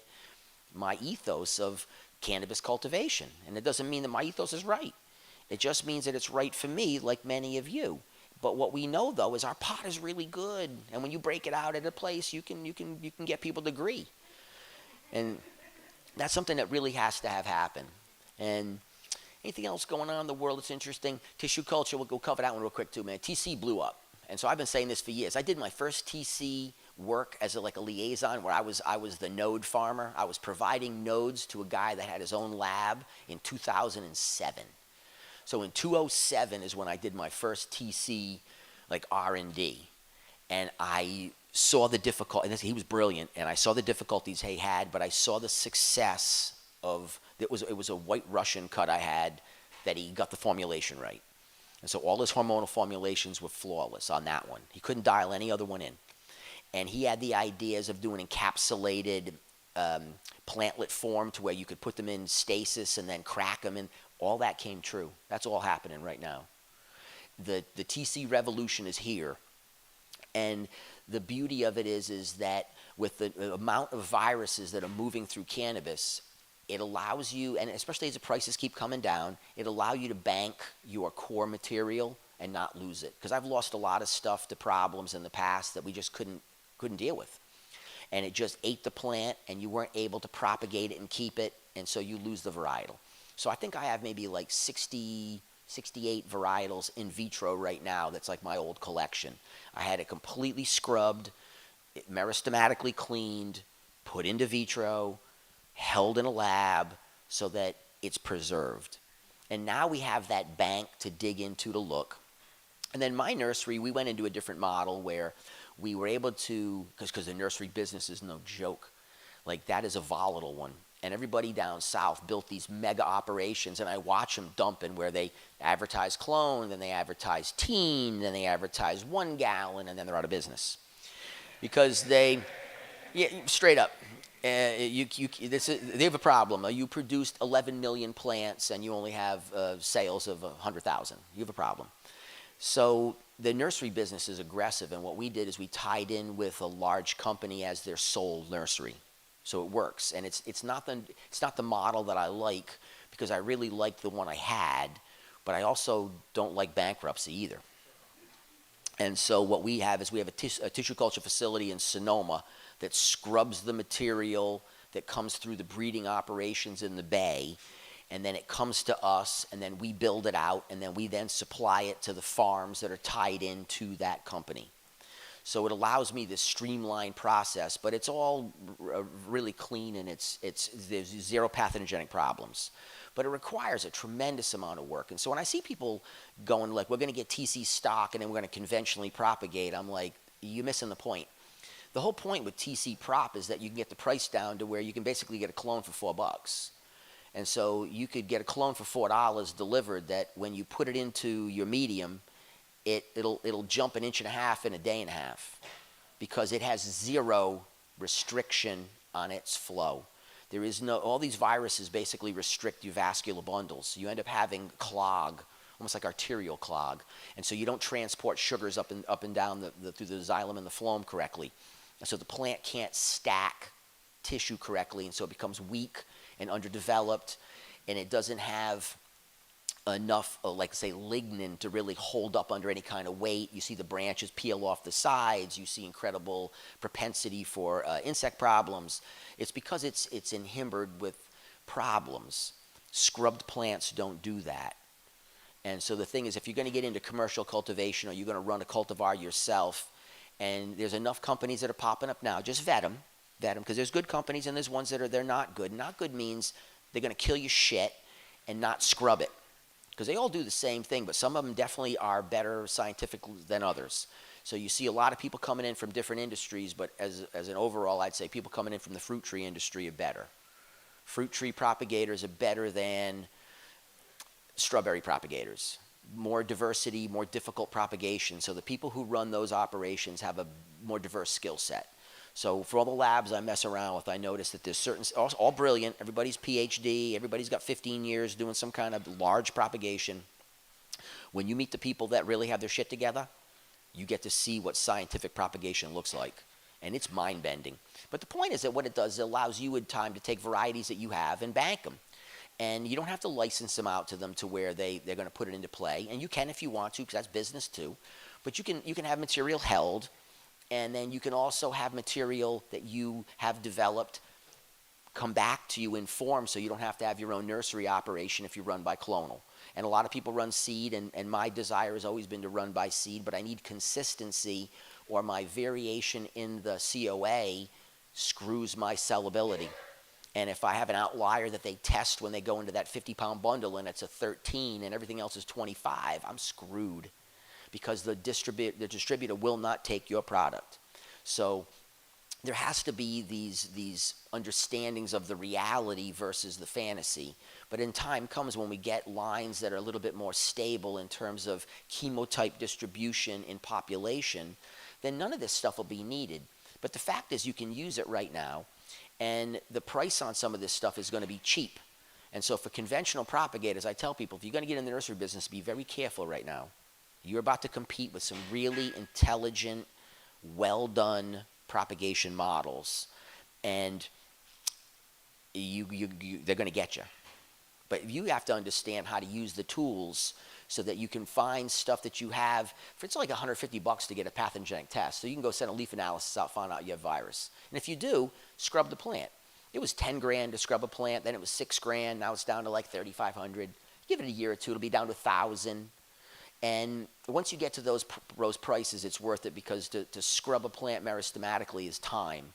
my ethos of cannabis cultivation. And it doesn't mean that my ethos is right. It just means that it's right for me, like many of you. But what we know, though, is our pot is really good. And when you break it out at a place, you can get people to agree. And that's something that really has to have happen. And anything else going on in the world that's interesting? Tissue culture, we'll cover that one real quick too, man. TC blew up. And so I've been saying this for years. I did my first TC work as a liaison, where I was the node farmer. I was providing nodes to a guy that had his own lab in 2007. So in 2007 is when I did my first TC, R&D. And I saw the difficulty, and he was brilliant, and I saw the difficulties he had, but I saw the success of, it was a white Russian cut I had, that he got the formulation right. And so all his hormonal formulations were flawless on that one. He couldn't dial any other one in. And he had the ideas of doing encapsulated plantlet form, to where you could put them in stasis and then crack them in. All that came true. That's all happening right now. The TC revolution is here. And the beauty of it is that with the amount of viruses that are moving through cannabis, it allows you, and especially as the prices keep coming down, it allows you to bank your core material and not lose it. Because I've lost a lot of stuff to problems in the past that we just couldn't deal with. And it just ate the plant, and you weren't able to propagate it and keep it, and so you lose the varietal. So I think I have maybe 60, 68 varietals in vitro right now. That's like my old collection. I had it completely scrubbed, meristematically cleaned, put into vitro, held in a lab so that it's preserved. And now we have that bank to dig into to look. And then my nursery, we went into a different model where we were able to, because the nursery business is no joke. That is a volatile one. And everybody down south built these mega operations, and I watch them dumping, where they advertise clone, then they advertise teen, then they advertise 1 gallon, and then they're out of business. Because they, straight up, they have a problem. You produced 11 million plants, and you only have sales of 100,000. You have a problem. So the nursery business is aggressive, and what we did is we tied in with a large company as their sole nursery. So it works, and it's not the model that I like, because I really like the one I had, but I also don't like bankruptcy either. And so what we have is we have a tissue culture facility in Sonoma that scrubs the material that comes through the breeding operations in the bay, and then it comes to us, and then we build it out, and then we then supply it to the farms that are tied into that company. So it allows me this streamlined process, but it's all really clean, and there's zero pathogenic problems. But it requires a tremendous amount of work. And so when I see people going we're going to get TC stock and then we're going to conventionally propagate, I'm like, you're missing the point. The whole point with TC prop is that you can get the price down to where you can basically get a clone for $4. And so you could get a clone for $4 delivered, that when you put it into your medium, it'll jump 1.5 inches in a day and a half, because it has zero restriction on its flow. There is all these viruses basically restrict your vascular bundles. You end up having clog, almost like arterial clog. And so you don't transport sugars up and down through the xylem and the phloem correctly. And so the plant can't stack tissue correctly, and so it becomes weak and underdeveloped, and it doesn't have enough, say, lignin to really hold up under any kind of weight. You see the branches peel off the sides. You see incredible propensity for insect problems. It's because it's encumbered with problems. Scrubbed plants don't do that. And so the thing is, if you're going to get into commercial cultivation or you're going to run a cultivar yourself, and there's enough companies that are popping up now, just vet them, because there's good companies and there's ones that they're not good. Not good means they're going to kill your shit and not scrub it, because they all do the same thing, but some of them definitely are better scientific than others. So you see a lot of people coming in from different industries, but as an overall, I'd say people coming in from the fruit tree industry are better. Fruit tree propagators are better than strawberry propagators. More diversity, more difficult propagation. So the people who run those operations have a more diverse skill set. So for all the labs I mess around with, I notice that there's certain, all brilliant, everybody's PhD, everybody's got 15 years doing some kind of large propagation. When you meet the people that really have their shit together, you get to see what scientific propagation looks like. And it's mind-bending. But the point is that what it does, it allows you in time to take varieties that you have and bank them. And you don't have to license them out to them to where they're going to put it into play. And you can if you want to, because that's business too. But you can have material held, and then you can also have material that you have developed come back to you in form, so you don't have to have your own nursery operation if you run by clonal. And a lot of people run seed, and my desire has always been to run by seed, but I need consistency, or my variation in the COA screws my sellability. And if I have an outlier that they test when they go into that 50-pound bundle and it's a 13 and everything else is 25, I'm screwed, because the distributor will not take your product. So there has to be these understandings of the reality versus the fantasy. But in time comes when we get lines that are a little bit more stable in terms of chemotype distribution in population, then none of this stuff will be needed. But the fact is, you can use it right now. And the price on some of this stuff is going to be cheap. And so for conventional propagators, I tell people, if you're going to get in the nursery business, be very careful right now. You're about to compete with some really intelligent, well-done propagation models. And they're going to get you. But you have to understand how to use the tools so that you can find stuff that you have. For it's like $150 to get a pathogenic test. So you can go send a leaf analysis out, find out you have virus. And if you do, scrub the plant. It was 10 grand to scrub a plant, then it was 6 grand, now it's down to like 3,500. Give it a year or two, it'll be down to 1,000. And once you get to those prices, it's worth it, because to scrub a plant meristematically is time.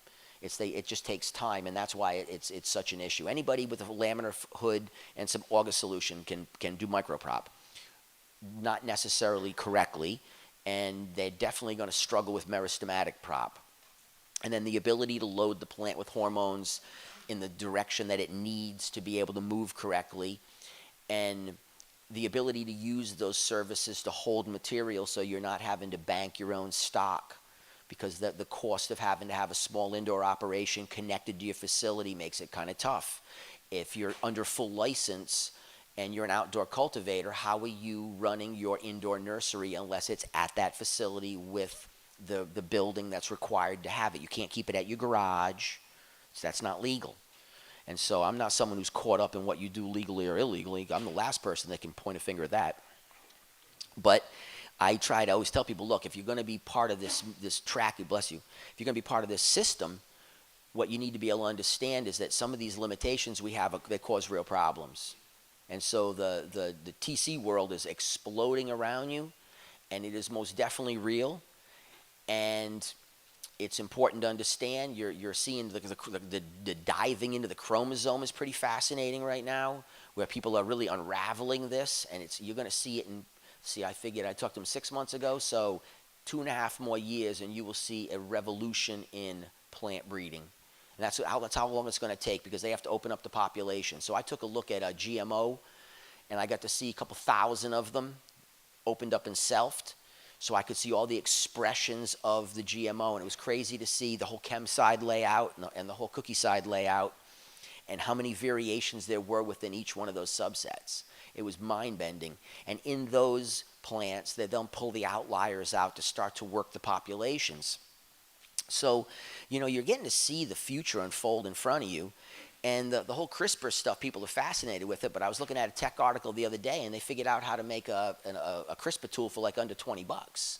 It just takes time, and that's why it's such an issue. Anybody with a laminar hood and some August solution can do microprop. Not necessarily correctly, and they're definitely going to struggle with meristematic prop. And then the ability to load the plant with hormones in the direction that it needs to be able to move correctly, and the ability to use those services to hold material so you're not having to bank your own stock, because the cost of having to have a small indoor operation connected to your facility makes it kind of tough. If you're under full license and you're an outdoor cultivator, how are you running your indoor nursery unless it's at that facility with the building that's required to have it? You can't keep it at your garage, so that's not legal. And so I'm not someone who's caught up in what you do legally or illegally. I'm the last person that can point a finger at that. But I try to always tell people, look, if you're going to be part of this track, bless you, if you're going to be part of this system, what you need to be able to understand is that some of these limitations we have, they cause real problems. And so the TC world is exploding around you, and it is most definitely real. And it's important to understand. You're seeing the diving into the chromosome is pretty fascinating right now, where people are really unraveling this, and you're going to see it in. See, I figured I talked to him 6 months ago, so 2.5 more years, and you will see a revolution in plant breeding. And that's how long it's going to take, because they have to open up the population. So I took a look at a GMO, and I got to see a couple thousand of them opened up and selfed. So I could see all the expressions of the GMO, and it was crazy to see the whole chem side layout and the whole cookie side layout, and how many variations there were within each one of those subsets. It was mind-bending. And in those plants, they then pull the outliers out to start to work the populations. So, you're getting to see the future unfold in front of you. And the whole CRISPR stuff, people are fascinated with it. But I was looking at a tech article the other day, and they figured out how to make a CRISPR tool for like under $20.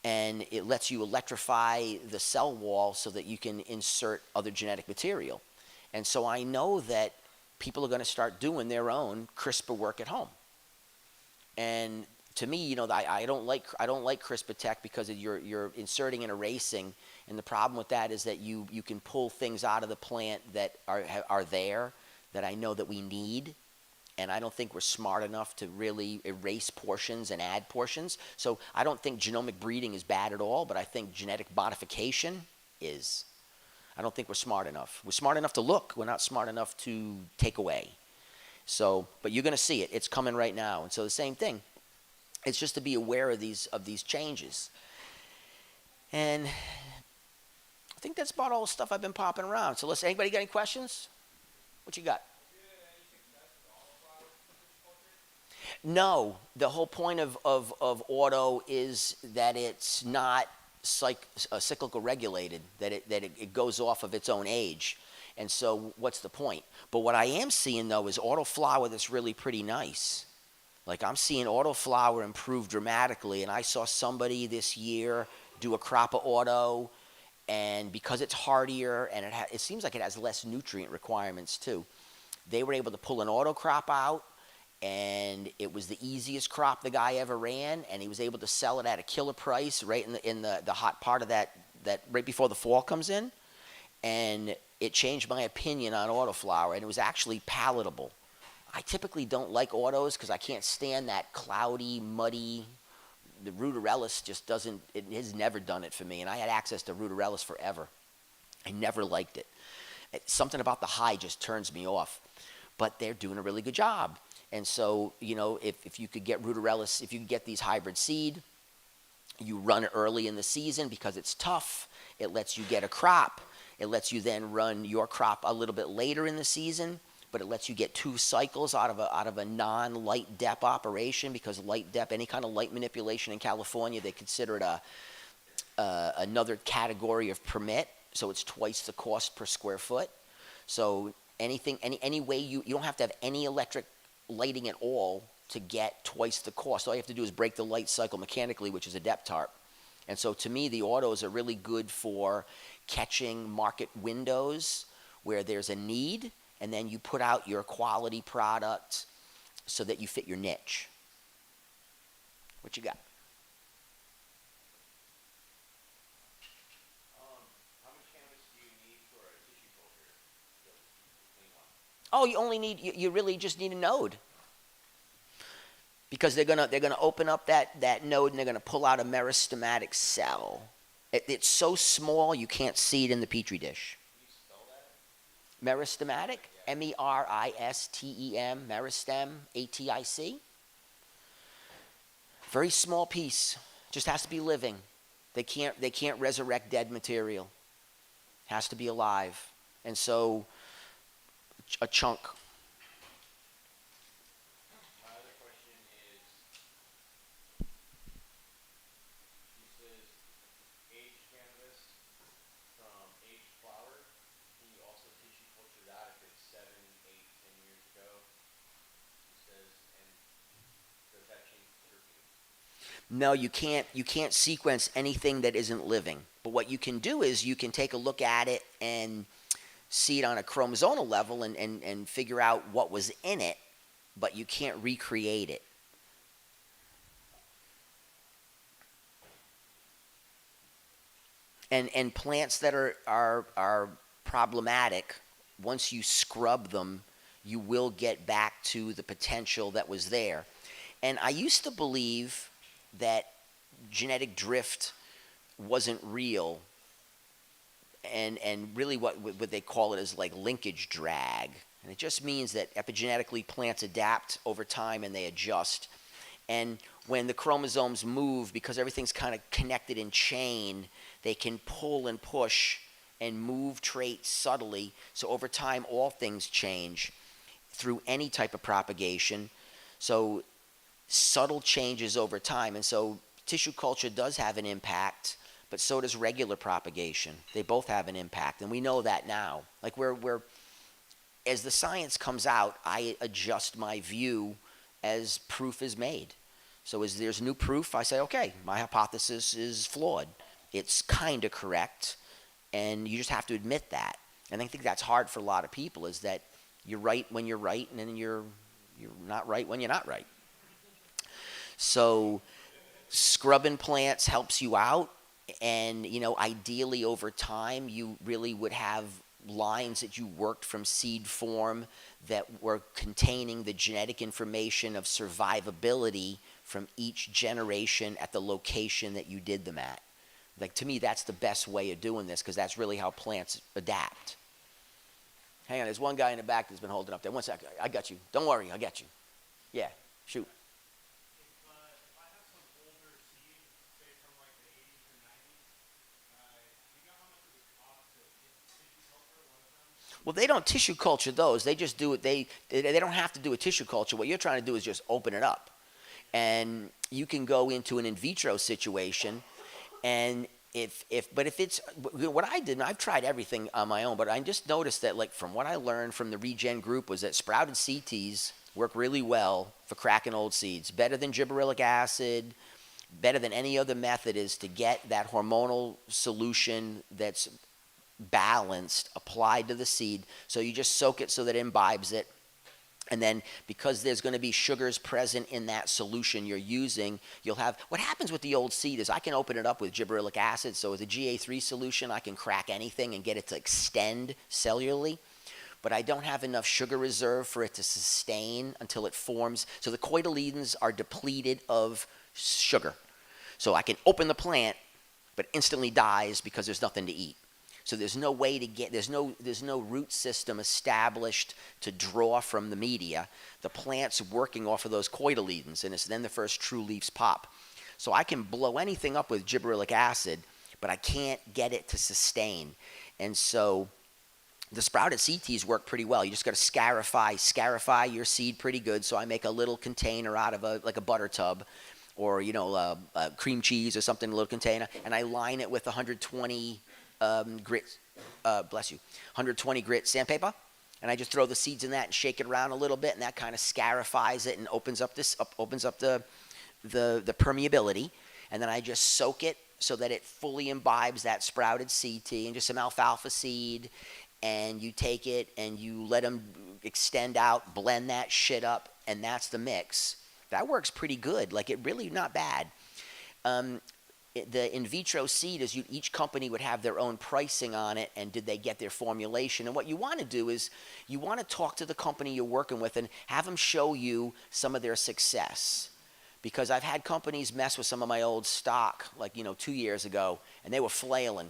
And it lets you electrify the cell wall so that you can insert other genetic material. And so I know that people are going to start doing their own CRISPR work at home. And to me, I don't like CRISPR-Tech because you're inserting and erasing, and the problem with that is that you can pull things out of the plant that are there that I know that we need, and I don't think we're smart enough to really erase portions and add portions. So I don't think genomic breeding is bad at all, but I think genetic modification is. I don't think we're smart enough. We're smart enough to look. We're not smart enough to take away. So, but you're going to see it. It's coming right now. And so the same thing. It's just to be aware of these changes. And I think that's about all the stuff I've been popping around. So listen, anybody got any questions? What you got? No, the whole point of auto is that it's not cyclical regulated, that it goes off of its own age. And so what's the point? But what I am seeing, though, is auto flower that's really pretty nice. Like I'm seeing auto flower improve dramatically, and I saw somebody this year do a crop of auto, and because it's hardier and it seems like it has less nutrient requirements too, they were able to pull an auto crop out, and it was the easiest crop the guy ever ran, and he was able to sell it at a killer price right in the hot part of that right before the fall comes in, and it changed my opinion on autoflower, and it was actually palatable. I typically don't like autos because I can't stand that cloudy, muddy. The Rutarellus just doesn't, it has never done it for me, and I had access to Rutarellus forever. I never liked it. Something about the high just turns me off, but they're doing a really good job. And so, if you could get Rutarellus, if you could get these hybrid seed, you run it early in the season because it's tough. It lets you get a crop. It lets you then run your crop a little bit later in the season, but it lets you get 2 cycles out of a non-light dep operation, because light dep, any kind of light manipulation in California, they consider it another category of permit, so it's twice the cost per square foot. So any way you don't have to have any electric lighting at all to get twice the cost. All you have to do is break the light cycle mechanically, which is a dep tarp. And so to me, the autos are really good for catching market windows where there's a need, and then you put out your quality product so that you fit your niche. What you got? How much cannabis do you need for a tissue culture? Oh, you really just need a node. Because they're gonna open up that node, and they're gonna pull out a meristematic cell. It's so small you can't see it in the petri dish. Can you spell that? Meristematic, MERISTEM, meristem, ATIC. Very small piece, just has to be living. They can't resurrect dead material. Has to be alive, and so a chunk. No, you can't sequence anything that isn't living. But what you can do is you can take a look at it and see it on a chromosomal level and figure out what was in it, but you can't recreate it. And plants that are problematic, once you scrub them, you will get back to the potential that was there. And I used to believe that genetic drift wasn't real, and really what they call it is like linkage drag, and it just means that epigenetically plants adapt over time and they adjust, and when the chromosomes move, because everything's kind of connected in chain, they can pull and push and move traits subtly, so over time all things change through any type of propagation. So subtle changes over time, and so tissue culture does have an impact, but so does regular propagation. They both have an impact, and we know that now. Like we're as the science comes out, I adjust my view as proof is made. So as there's new proof, I say, okay, my hypothesis is flawed. It's kind of correct, and you just have to admit that. And I think that's hard for a lot of people, is that you're right when you're right, and then you're not right when you're not right. So scrubbing plants helps you out, and ideally over time you really would have lines that you worked from seed form that were containing the genetic information of survivability from each generation at the location that you did them at. Like, to me, that's the best way of doing this, because that's really how plants adapt. Hang on, there's one guy in the back that's been holding up there. 1 second, I got you. Don't worry, I got you. Yeah, shoot. Well, they don't tissue culture those. They just do it. They don't have to do a tissue culture. What you're trying to do is just open it up, and you can go into an in vitro situation. And if it's what I did, and I've tried everything on my own, but I just noticed that, like, from what I learned from the Regen group, was that sprouted CTs work really well for cracking old seeds, better than gibberellic acid, better than any other method, is to get that hormonal solution that's balanced applied to the seed. So you just soak it so that it imbibes it, and then because there's going to be sugars present in that solution you're using, you'll have, what happens with the old seed is I can open it up with gibberellic acid. So as a GA3 solution, I can crack anything and get it to extend cellularly, but I don't have enough sugar reserve for it to sustain until it forms. So the cotyledons are depleted of sugar, so I can open the plant but instantly dies because there's nothing to eat. So there's no way to get, there's no root system established to draw from the media. The plant's working off of those cotyledons, and it's then the first true leaves pop. So I can blow anything up with gibberellic acid, but I can't get it to sustain. And so the sprouted CTs work pretty well. You just got to scarify your seed pretty good. So I make a little container out of like a butter tub, or cream cheese or something, a little container, and I line it with 120 grit, 120 grit sandpaper, and I just throw the seeds in that and shake it around a little bit, and that kind of scarifies it and opens up the permeability, and then I just soak it so that it fully imbibes that sprouted CT, and just some alfalfa seed, and you take it and you let them extend out, blend that shit up, and that's the mix. That works pretty good. Like, it really not bad. The in vitro seed is each company would have their own pricing on it, and did they get their formulation. And what you want to do is you want to talk to the company you're working with and have them show you some of their success. Because I've had companies mess with some of my old stock, like 2 years ago, and they were flailing.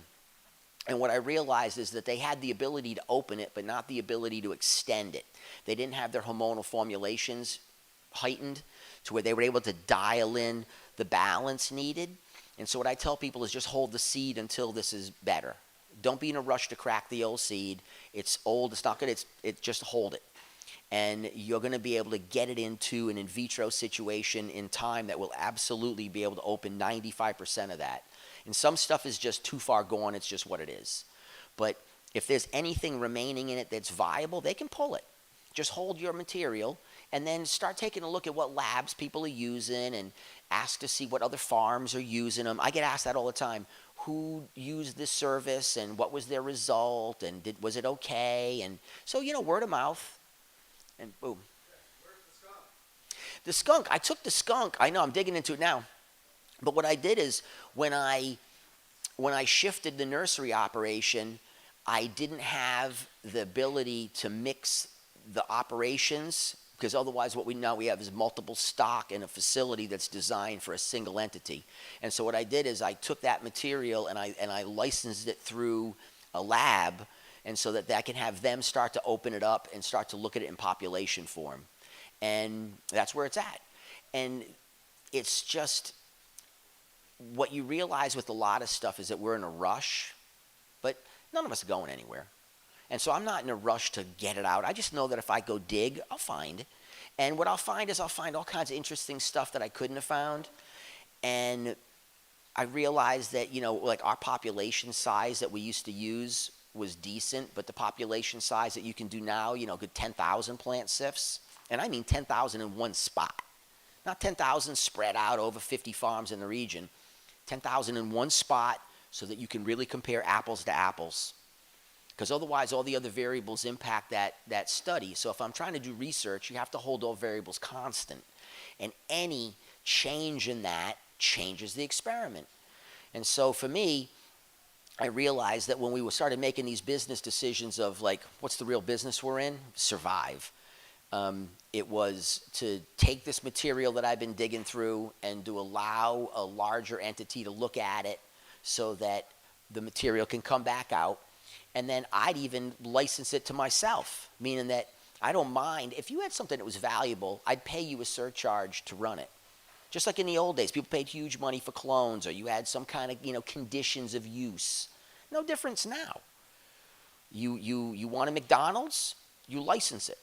And what I realized is that they had the ability to open it, but not the ability to extend it. They didn't have their hormonal formulations heightened to where they were able to dial in the balance needed. And so what I tell people is just hold the seed until this is better. Don't be in a rush to crack the old seed. It's old, it's not good, just hold it. And you're going to be able to get it into an in vitro situation in time that will absolutely be able to open 95% of that. And some stuff is just too far gone, it's just what it is. But if there's anything remaining in it that's viable, they can pull it. Just hold your material and then start taking a look at what labs people are using and ask to see what other farms are using them. I get asked that all the time. Who used this service and what was their result, and was it okay? And so, word of mouth, and boom. Where's the skunk? The skunk, I took the skunk. I know, I'm digging into it now. But what I did is when I shifted the nursery operation, I didn't have the ability to mix the operations, because otherwise what we have is multiple stock in a facility that's designed for a single entity. And so what I did is I took that material and I licensed it through a lab, and so that I can have them start to open it up and start to look at it in population form. And that's where it's at. And it's just, what you realize with a lot of stuff is that we're in a rush, but none of us are going anywhere. And so I'm not in a rush to get it out. I just know that if I go dig, I'll find. And what I'll find is I'll find all kinds of interesting stuff that I couldn't have found. And I realized that, like our population size that we used to use was decent, but the population size that you can do now, good 10,000 plant sifts. And I mean 10,000 in one spot. Not 10,000 spread out over 50 farms in the region. 10,000 in one spot so that you can really compare apples to apples. Because otherwise, all the other variables impact that study. So if I'm trying to do research, you have to hold all variables constant. And any change in that changes the experiment. And so for me, I realized that when we started making these business decisions of like, what's the real business we're in? Survive. It was to take this material that I've been digging through and to allow a larger entity to look at it so that the material can come back out. And then I'd even license it to myself, meaning that I don't mind. If you had something that was valuable, I'd pay you a surcharge to run it. Just like in the old days, people paid huge money for clones, or you had some kind of, conditions of use. No difference now. You want a McDonald's, you license it,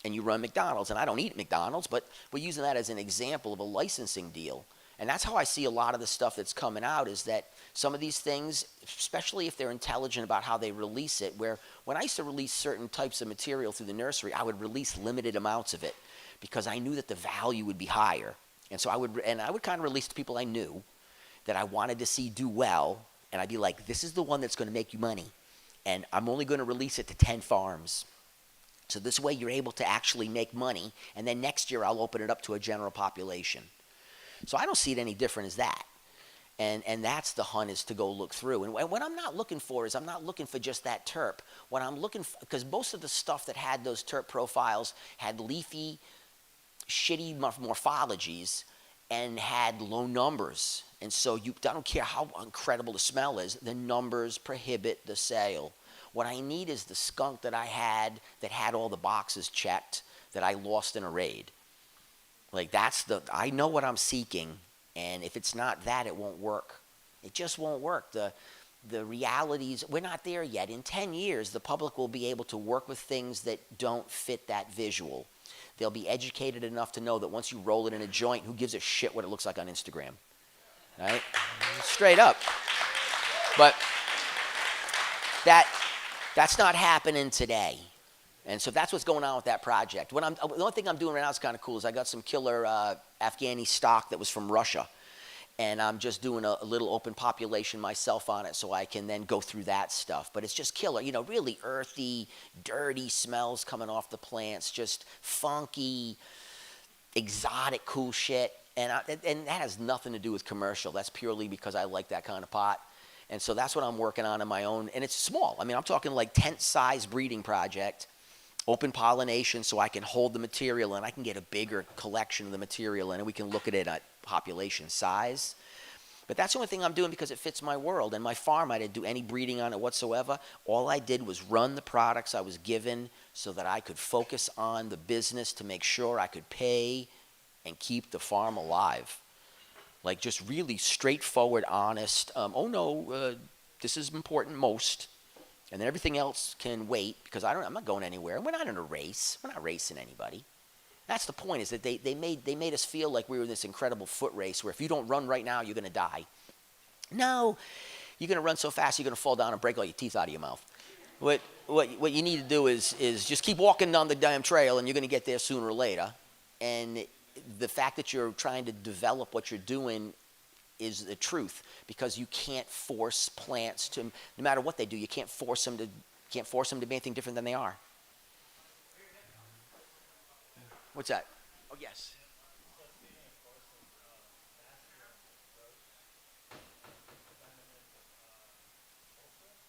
and you run McDonald's. And I don't eat McDonald's, but we're using that as an example of a licensing deal. And that's how I see a lot of the stuff that's coming out, is that some of these things, especially if they're intelligent about how they release it, where when I used to release certain types of material through the nursery, I would release limited amounts of it because I knew that the value would be higher. And so I would kind of release to people I knew that I wanted to see do well, and I'd be like, this is the one that's going to make you money, and I'm only going to release it to 10 farms. So this way you're able to actually make money, and then next year I'll open it up to a general population. So I don't see it any different as that. And that's the hunt, is to go look through. And what I'm not looking for is, I'm not looking for just that terp. What I'm looking for, because most of the stuff that had those terp profiles had leafy, shitty morphologies and had low numbers. And so I don't care how incredible the smell is, the numbers prohibit the sale. What I need is the skunk that I had that had all the boxes checked that I lost in a raid. Like I know what I'm seeking, and if it's not that, it won't work. It just won't work. The realities, we're not there yet. In 10 years, the public will be able to work with things that don't fit that visual. They'll be educated enough to know that once you roll it in a joint, who gives a shit what it looks like on Instagram? Right? Straight up. But that's not happening today. And so that's what's going on with that project. The only thing I'm doing right now is kind of cool, is I got some killer Afghani stock that was from Russia. And I'm just doing a little open population myself on it so I can then go through that stuff. But it's just killer, really earthy, dirty smells coming off the plants, just funky, exotic, cool shit. And that has nothing to do with commercial. That's purely because I like that kind of pot. And so that's what I'm working on my own. And it's small. I mean, I'm talking like tent-size breeding project, open pollination, so I can hold the material and I can get a bigger collection of the material, and we can look at it at population size. But that's the only thing I'm doing because it fits my world. And my farm, I didn't do any breeding on it whatsoever. All I did was run the products I was given so that I could focus on the business to make sure I could pay and keep the farm alive. Like, just really straightforward, honest, this is important most. And then everything else can wait because I'm not going anywhere. We're not in a race. We're not racing anybody. That's the point, is that they made us feel like we were in this incredible foot race where if you don't run right now, you're going to die. No, you're going to run so fast you're going to fall down and break all your teeth out of your mouth. What you need to do is just keep walking down the damn trail, and you're going to get there sooner or later. And the fact that you're trying to develop what you're doing is the truth, because you can't force plants to, no matter what they do, you can't force them to be anything different than they are. What's that? Oh, yes.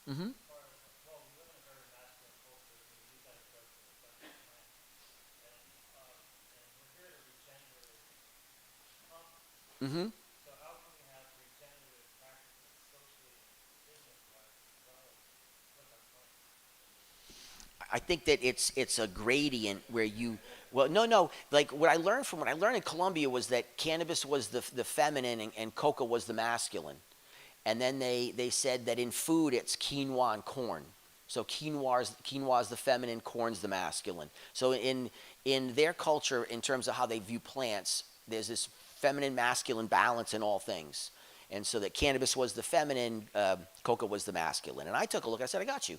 Mm-hmm. Mm-hmm. I think that it's a gradient where like what I learned in Colombia was that cannabis was the feminine and coca was the masculine. And then they said that in food it's quinoa and corn. So quinoa is the feminine, corn's the masculine. So in their culture, in terms of how they view plants, there's this feminine masculine balance in all things. And so that cannabis was the feminine, coca was the masculine. And I took a look. I said, I got you.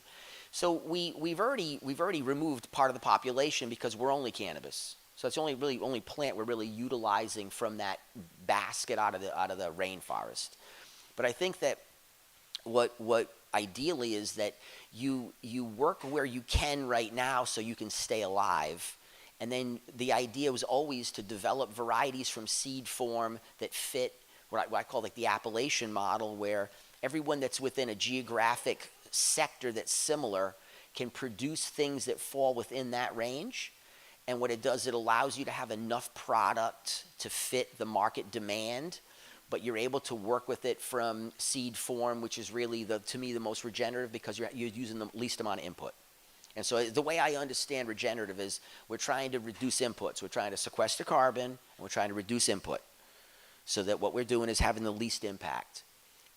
So we've already removed part of the population because we're only cannabis. So it's the only plant we're really utilizing from that basket out of the rainforest. But I think that what ideally is that you work where you can right now so you can stay alive, And then the idea was always to develop varieties from seed form that fit what I call like the Appalachian model, where everyone that's within a geographic sector that's similar can produce things that fall within that range. And what it does, it allows you to have enough product to fit the market demand, but you're able to work with it from seed form, which is really, to me, the most regenerative, because you're using the least amount of input. And so the way I understand regenerative is we're trying to reduce inputs. We're trying to sequester carbon, and we're trying to reduce input, so that what we're doing is having the least impact.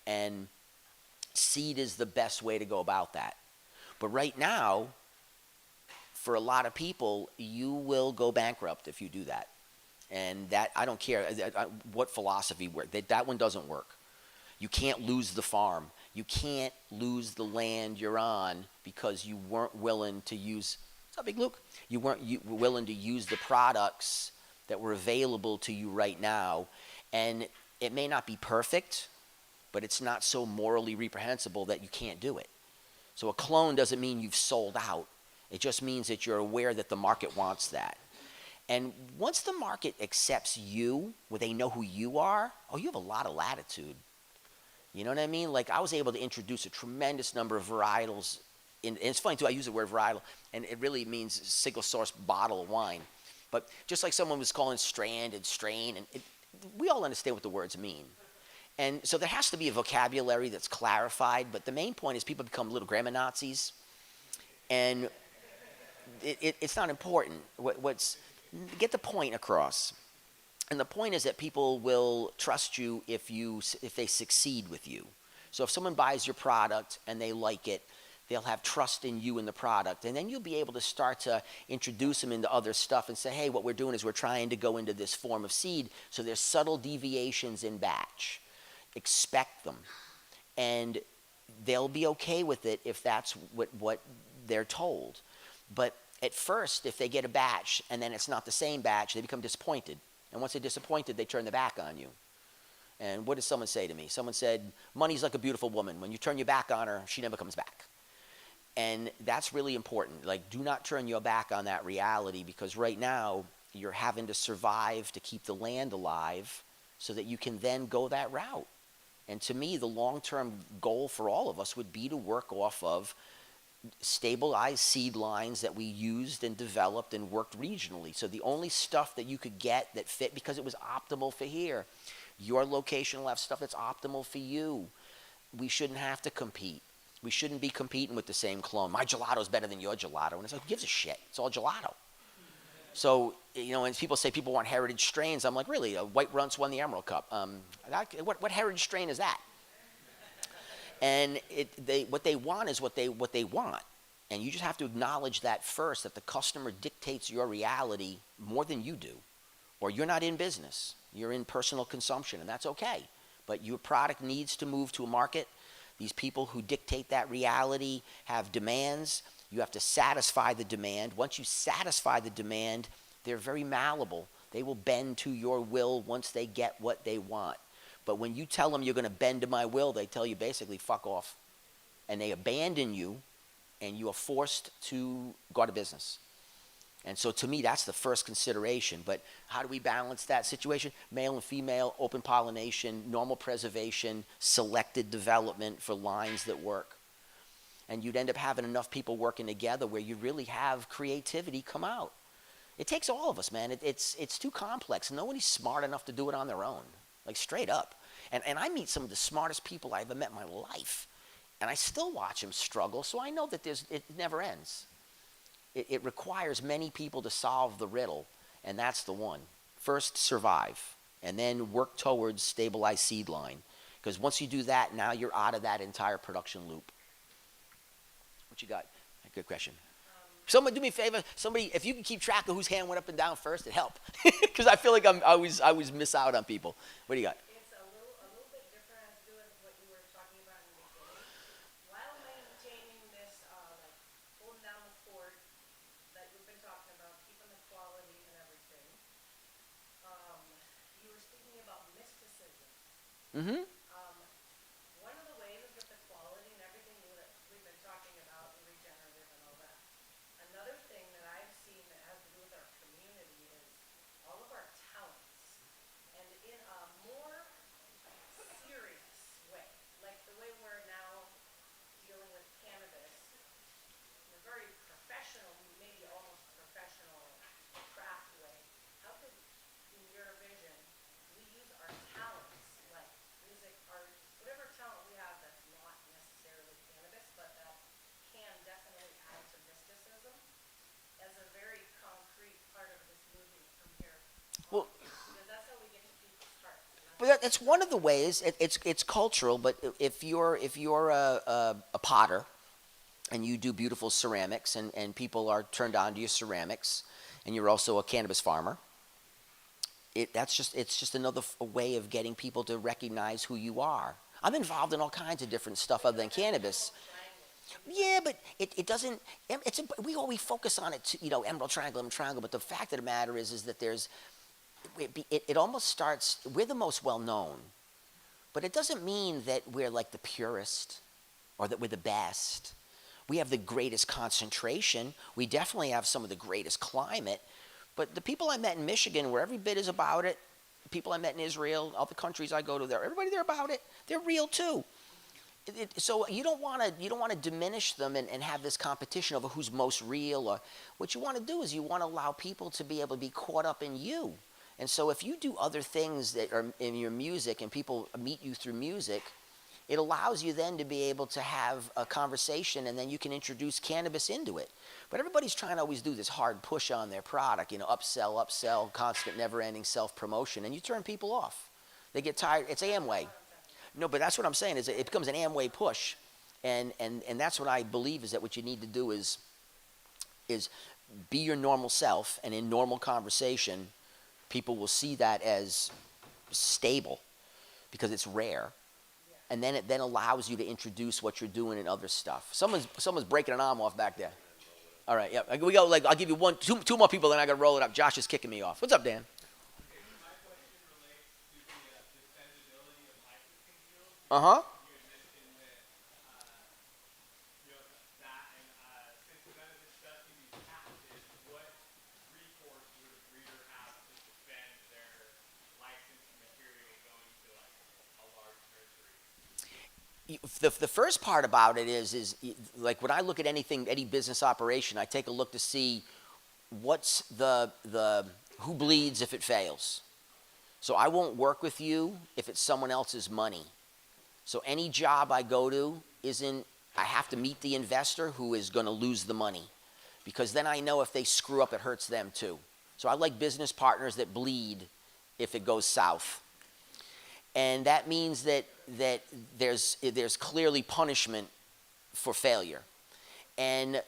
And seed is the best way to go about that. But right now, for a lot of people, you will go bankrupt if you do that. And that, I don't care what philosophy works. That one doesn't work. You can't lose the farm. You can't lose the land you're on because you weren't willing to use, what's up, Big Luke? You weren't willing to use the products that were available to you right now. And it may not be perfect, but it's not so morally reprehensible that you can't do it. So a clone doesn't mean you've sold out. It just means that you're aware that the market wants that. And once the market accepts you, where they know who you are, oh, you have a lot of latitude. You know what I mean? Like, I was able to introduce a tremendous number of varietals. And it's funny, too, I use the word varietal, and it really means single source bottle of wine. But just like someone was calling strand and strain, and we all understand what the words mean. And so there has to be a vocabulary that's clarified, but the main point is people become little grammar Nazis, and it's not important. Get the point across. And the point is that people will trust you if they succeed with you. So if someone buys your product and they like it, they'll have trust in you and the product. And then you'll be able to start to introduce them into other stuff and say, hey, what we're doing is we're trying to go into this form of seed. So there's subtle deviations in batch. Expect them. And they'll be okay with it if that's what they're told. But at first, if they get a batch and then it's not the same batch, they become disappointed. And once they're disappointed, they turn their back on you. And what did someone say to me? Someone said, money's like a beautiful woman. When you turn your back on her, she never comes back. And that's really important. Like, do not turn your back on that reality, because right now you're having to survive to keep the land alive so that you can then go that route. And to me, the long-term goal for all of us would be to work off of stabilized seed lines that we used and developed and worked regionally. So the only stuff that you could get that fit because it was optimal for here, your location will have stuff that's optimal for you. We shouldn't have to compete. We shouldn't be competing with the same clone. My gelato is better than your gelato. And it's like, who gives a shit? It's all gelato. So, you know, and people say people want heritage strains. I'm like, really? White Runts won the Emerald Cup. What heritage strain is that? And what they want is what they want. And you just have to acknowledge that first, that the customer dictates your reality more than you do. Or you're not in business. You're in personal consumption, and that's okay. But your product needs to move to a market. These people who dictate that reality have demands. You have to satisfy the demand. Once you satisfy the demand, they're very malleable. They will bend to your will once they get what they want. But when you tell them you're going to bend to my will, they tell you basically, fuck off. And they abandon you, and you are forced to go out of business. And so to me, that's the first consideration. But how do we balance that situation? Male and female, open pollination, normal preservation, selected development for lines that work. And you'd end up having enough people working together where you really have creativity come out. It takes all of us, man. It's too complex. Nobody's smart enough to do it on their own, like straight up. And I meet some of the smartest people I ever met in my life, and I still watch them struggle, so I know that it never ends. It requires many people to solve the riddle, and that's the one. First, survive, and then work towards stabilized seed line. Because once you do that, now you're out of that entire production loop. What you got? Good question. Somebody do me a favor. Somebody, if you can keep track of whose hand went up and down first, it'd help. Because I feel like I always miss out on people. What do you got? It's a little bit different as to what you were talking about in the beginning. While maintaining this, like holding down the fort that you've been talking about, keeping the quality and everything, you were speaking about mysticism. Mm-hmm. One of the ways is with the quality and everything that we've been talking about, the regenerative and all that. Another thing that I've seen that has to do with our But that's one of the ways. It's cultural. But if you're a potter, and you do beautiful ceramics, and people are turned on to your ceramics, and you're also a cannabis farmer, it's just another way of getting people to recognize who you are. I'm involved in all kinds of different stuff other than cannabis. Yeah, but it doesn't. We focus on it, Emerald Triangle. But the fact of the matter is that it almost starts. We're the most well known, but it doesn't mean that we're like the purest or that we're the best. We have the greatest concentration. We definitely have some of the greatest climate. But the people I met in Michigan were every bit as about it. The people I met in Israel, all the countries I go to, everybody there about it. They're real too. So you don't want to diminish them and have this competition over who's most real. Or what you want to do is you want to allow people to be able to be caught up in you. And so if you do other things that are in your music and people meet you through music, it allows you then to be able to have a conversation, and then you can introduce cannabis into it. But everybody's trying to always do this hard push on their product, upsell, constant, never-ending self-promotion, and you turn people off. They get tired. It's Amway. No, but that's what I'm saying is it becomes an Amway push, and that's what I believe is that what you need to do is be your normal self, and in normal conversation, people will see that as stable because it's rare. And then it then allows you to introduce what you're doing and other stuff. Someone's breaking an arm off back there. All right, yeah. We go. I'll give you two more people, then I got to roll it up. Josh is kicking me off. What's up, Dan? My question relates to the defendability of licensing deals. Uh huh. You had mentioned that, and since none of this stuff can be patented, what recourse would a breeder have to defend their licensed material going to like a large nursery? The first part about it is like when I look at any business operation, I take a look to see what's the who bleeds if it fails. So I won't work with you if it's someone else's money. So any job I go to I have to meet the investor who is going to lose the money, because then I know if they screw up, it hurts them too. So I like business partners that bleed if it goes south. And that means that there's clearly punishment for failure. And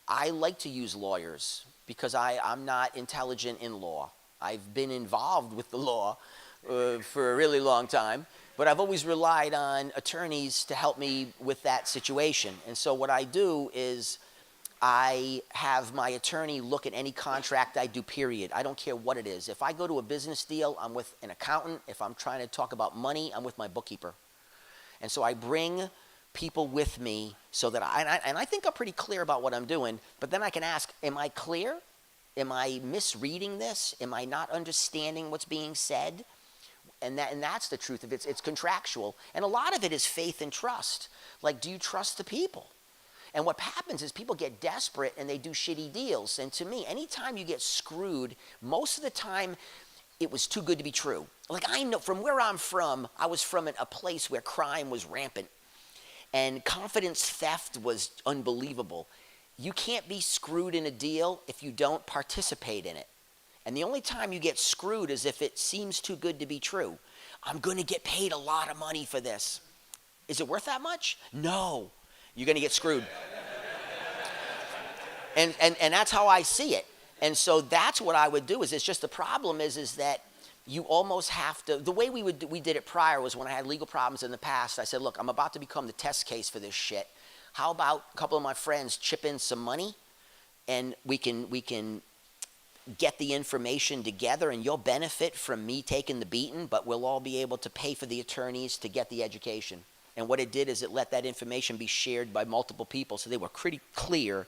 I like to use lawyers because I'm not intelligent in law. I've been involved with the law for a really long time, but I've always relied on attorneys to help me with that situation. And so what I do is I have my attorney look at any contract I do, period. I don't care what it is. If I go to a business deal, I'm with an accountant. If I'm trying to talk about money, I'm with my bookkeeper. And so I bring people with me so that I think I'm pretty clear about what I'm doing, but then I can ask, am I clear? Am I misreading this? Am I not understanding what's being said? And that's the truth of it. It's contractual. And a lot of it is faith and trust. Like, do you trust the people? And what happens is people get desperate and they do shitty deals. And to me, anytime you get screwed, most of the time it was too good to be true. Like, I know from where I'm from, I was from a place where crime was rampant and confidence theft was unbelievable. You can't be screwed in a deal if you don't participate in it. And the only time you get screwed is if it seems too good to be true. I'm going to get paid a lot of money for this. Is it worth that much? No. You're going to get screwed. And that's how I see it. And so that's what I would do. It's just the problem is that you almost have to. The way we did it prior was when I had legal problems in the past. I said, look, I'm about to become the test case for this shit. How about a couple of my friends chip in some money, and we can get the information together, and you'll benefit from me taking the beating, but we'll all be able to pay for the attorneys to get the education. And what it did is it let that information be shared by multiple people, so they were pretty clear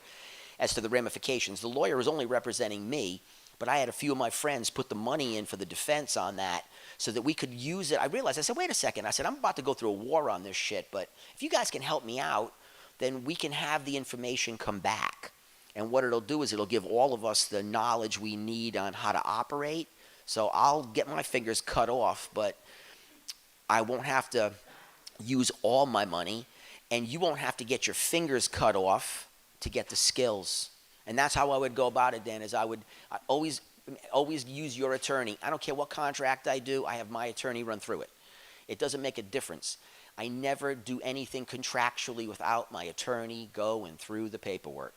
as to the ramifications. The lawyer was only representing me, but I had a few of my friends put the money in for the defense on that so that we could use it. I realized, I said, wait a second. I said, I'm about to go through a war on this shit, but if you guys can help me out, then we can have the information come back. And what it'll do is it'll give all of us the knowledge we need on how to operate. So I'll get my fingers cut off, but I won't have to use all my money, and you won't have to get your fingers cut off to get the skills. And that's how I would go about it, Dan, is I always always use your attorney. I don't care what contract I do, I have my attorney run through it. It doesn't make a difference. I never do anything contractually without my attorney going through the paperwork,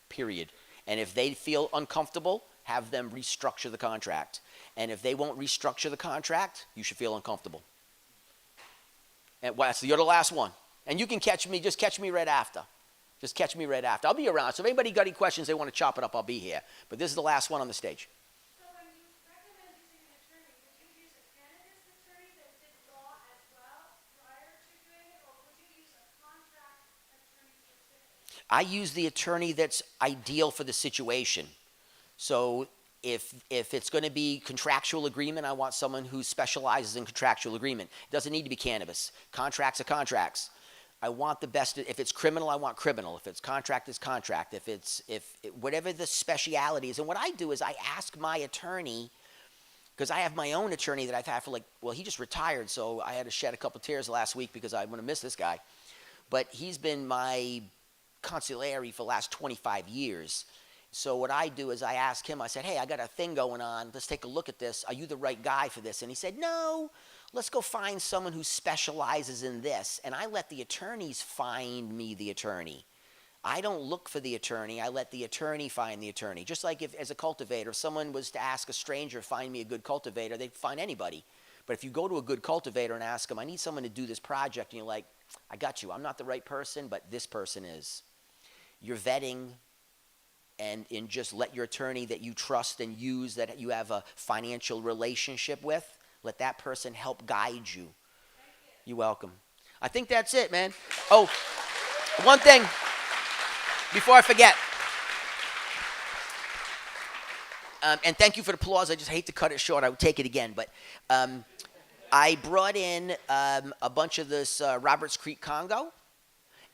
period. And if they feel uncomfortable, have them restructure the contract. And if they won't restructure the contract, you should feel uncomfortable. And you're the last one. And you can catch me, just catch me right after. Just catch me right after. I'll be around. So if anybody got any questions, they want to chop it up, I'll be here. But this is the last one on the stage. So when you recommend using an attorney, would you use a cannabis attorney that did law as well prior to doing it, or would you use a contract attorney specific? I use the attorney that's ideal for the situation. So if it's going to be contractual agreement, I want someone who specializes in contractual agreement. It doesn't need to be cannabis. Contracts are contracts. I want the best. If it's criminal, I want criminal. If it's contract, it's contract. Whatever the speciality is. And what I do is I ask my attorney, because I have my own attorney that I've had for he just retired, so I had to shed a couple tears last week because I'm going to miss this guy. But he's been my consigliere for the last 25 years. So what I do is I ask him, I said, hey, I got a thing going on. Let's take a look at this. Are you the right guy for this? And he said, no, let's go find someone who specializes in this. And I let the attorneys find me the attorney. I don't look for the attorney. I let the attorney find the attorney. Just like if, as a cultivator, if someone was to ask a stranger, find me a good cultivator, they'd find anybody. But if you go to a good cultivator and ask them, I need someone to do this project, and you're like, I got you. I'm not the right person, but this person is. You're vetting. And just let your attorney that you trust and use, that you have a financial relationship with, let that person help guide you. You're welcome. I think that's it, man. Oh, one thing before I forget. And thank you for the applause. I just hate to cut it short. I would take it again. But I brought in a bunch of this Roberts Creek Congo.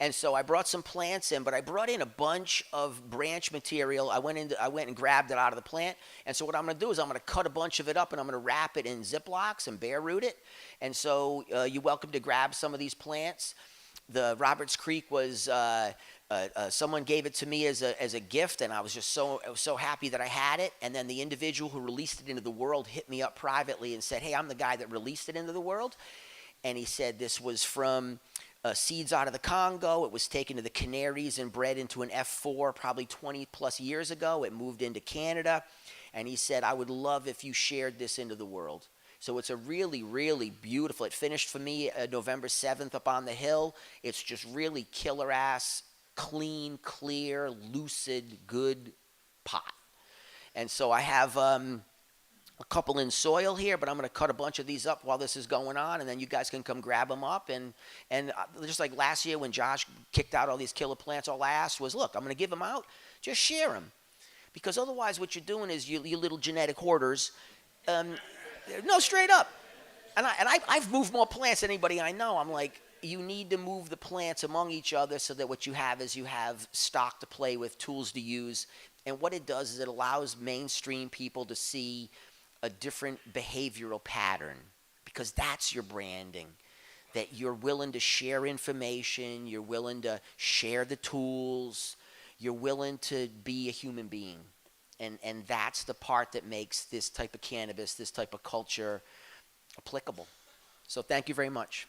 And so I brought some plants in, but I brought in a bunch of branch material. I went and grabbed it out of the plant. And so what I'm going to do is I'm going to cut a bunch of it up, and I'm going to wrap it in Ziplocs and bare root it. And so you're welcome to grab some of these plants. The Roberts Creek was someone gave it to me as a gift, and I was just so happy that I had it. And then the individual who released it into the world hit me up privately and said, hey, I'm the guy that released it into the world. And he said this was from seeds out of the Congo. It was taken to the Canaries and bred into an F4 probably 20 plus years ago. It moved into Canada. And he said, I would love if you shared this into the world. So it's a really, really beautiful. It finished for me November 7th up on the hill. It's just really killer ass, clean, clear, lucid, good pot. And so I have a couple in soil here, but I'm going to cut a bunch of these up while this is going on, and then you guys can come grab them up. And just like last year when Josh kicked out all these killer plants, all I asked was, look, I'm going to give them out. Just share them. Because otherwise what you're doing is you little genetic hoarders. No, straight up. And I've moved more plants than anybody I know. I'm like, you need to move the plants among each other so that what you have is you have stock to play with, tools to use. And what it does is it allows mainstream people to see a different behavioral pattern, because that's your branding, that you're willing to share information, you're willing to share the tools, you're willing to be a human being. And that's the part that makes this type of cannabis, this type of culture applicable. So thank you very much.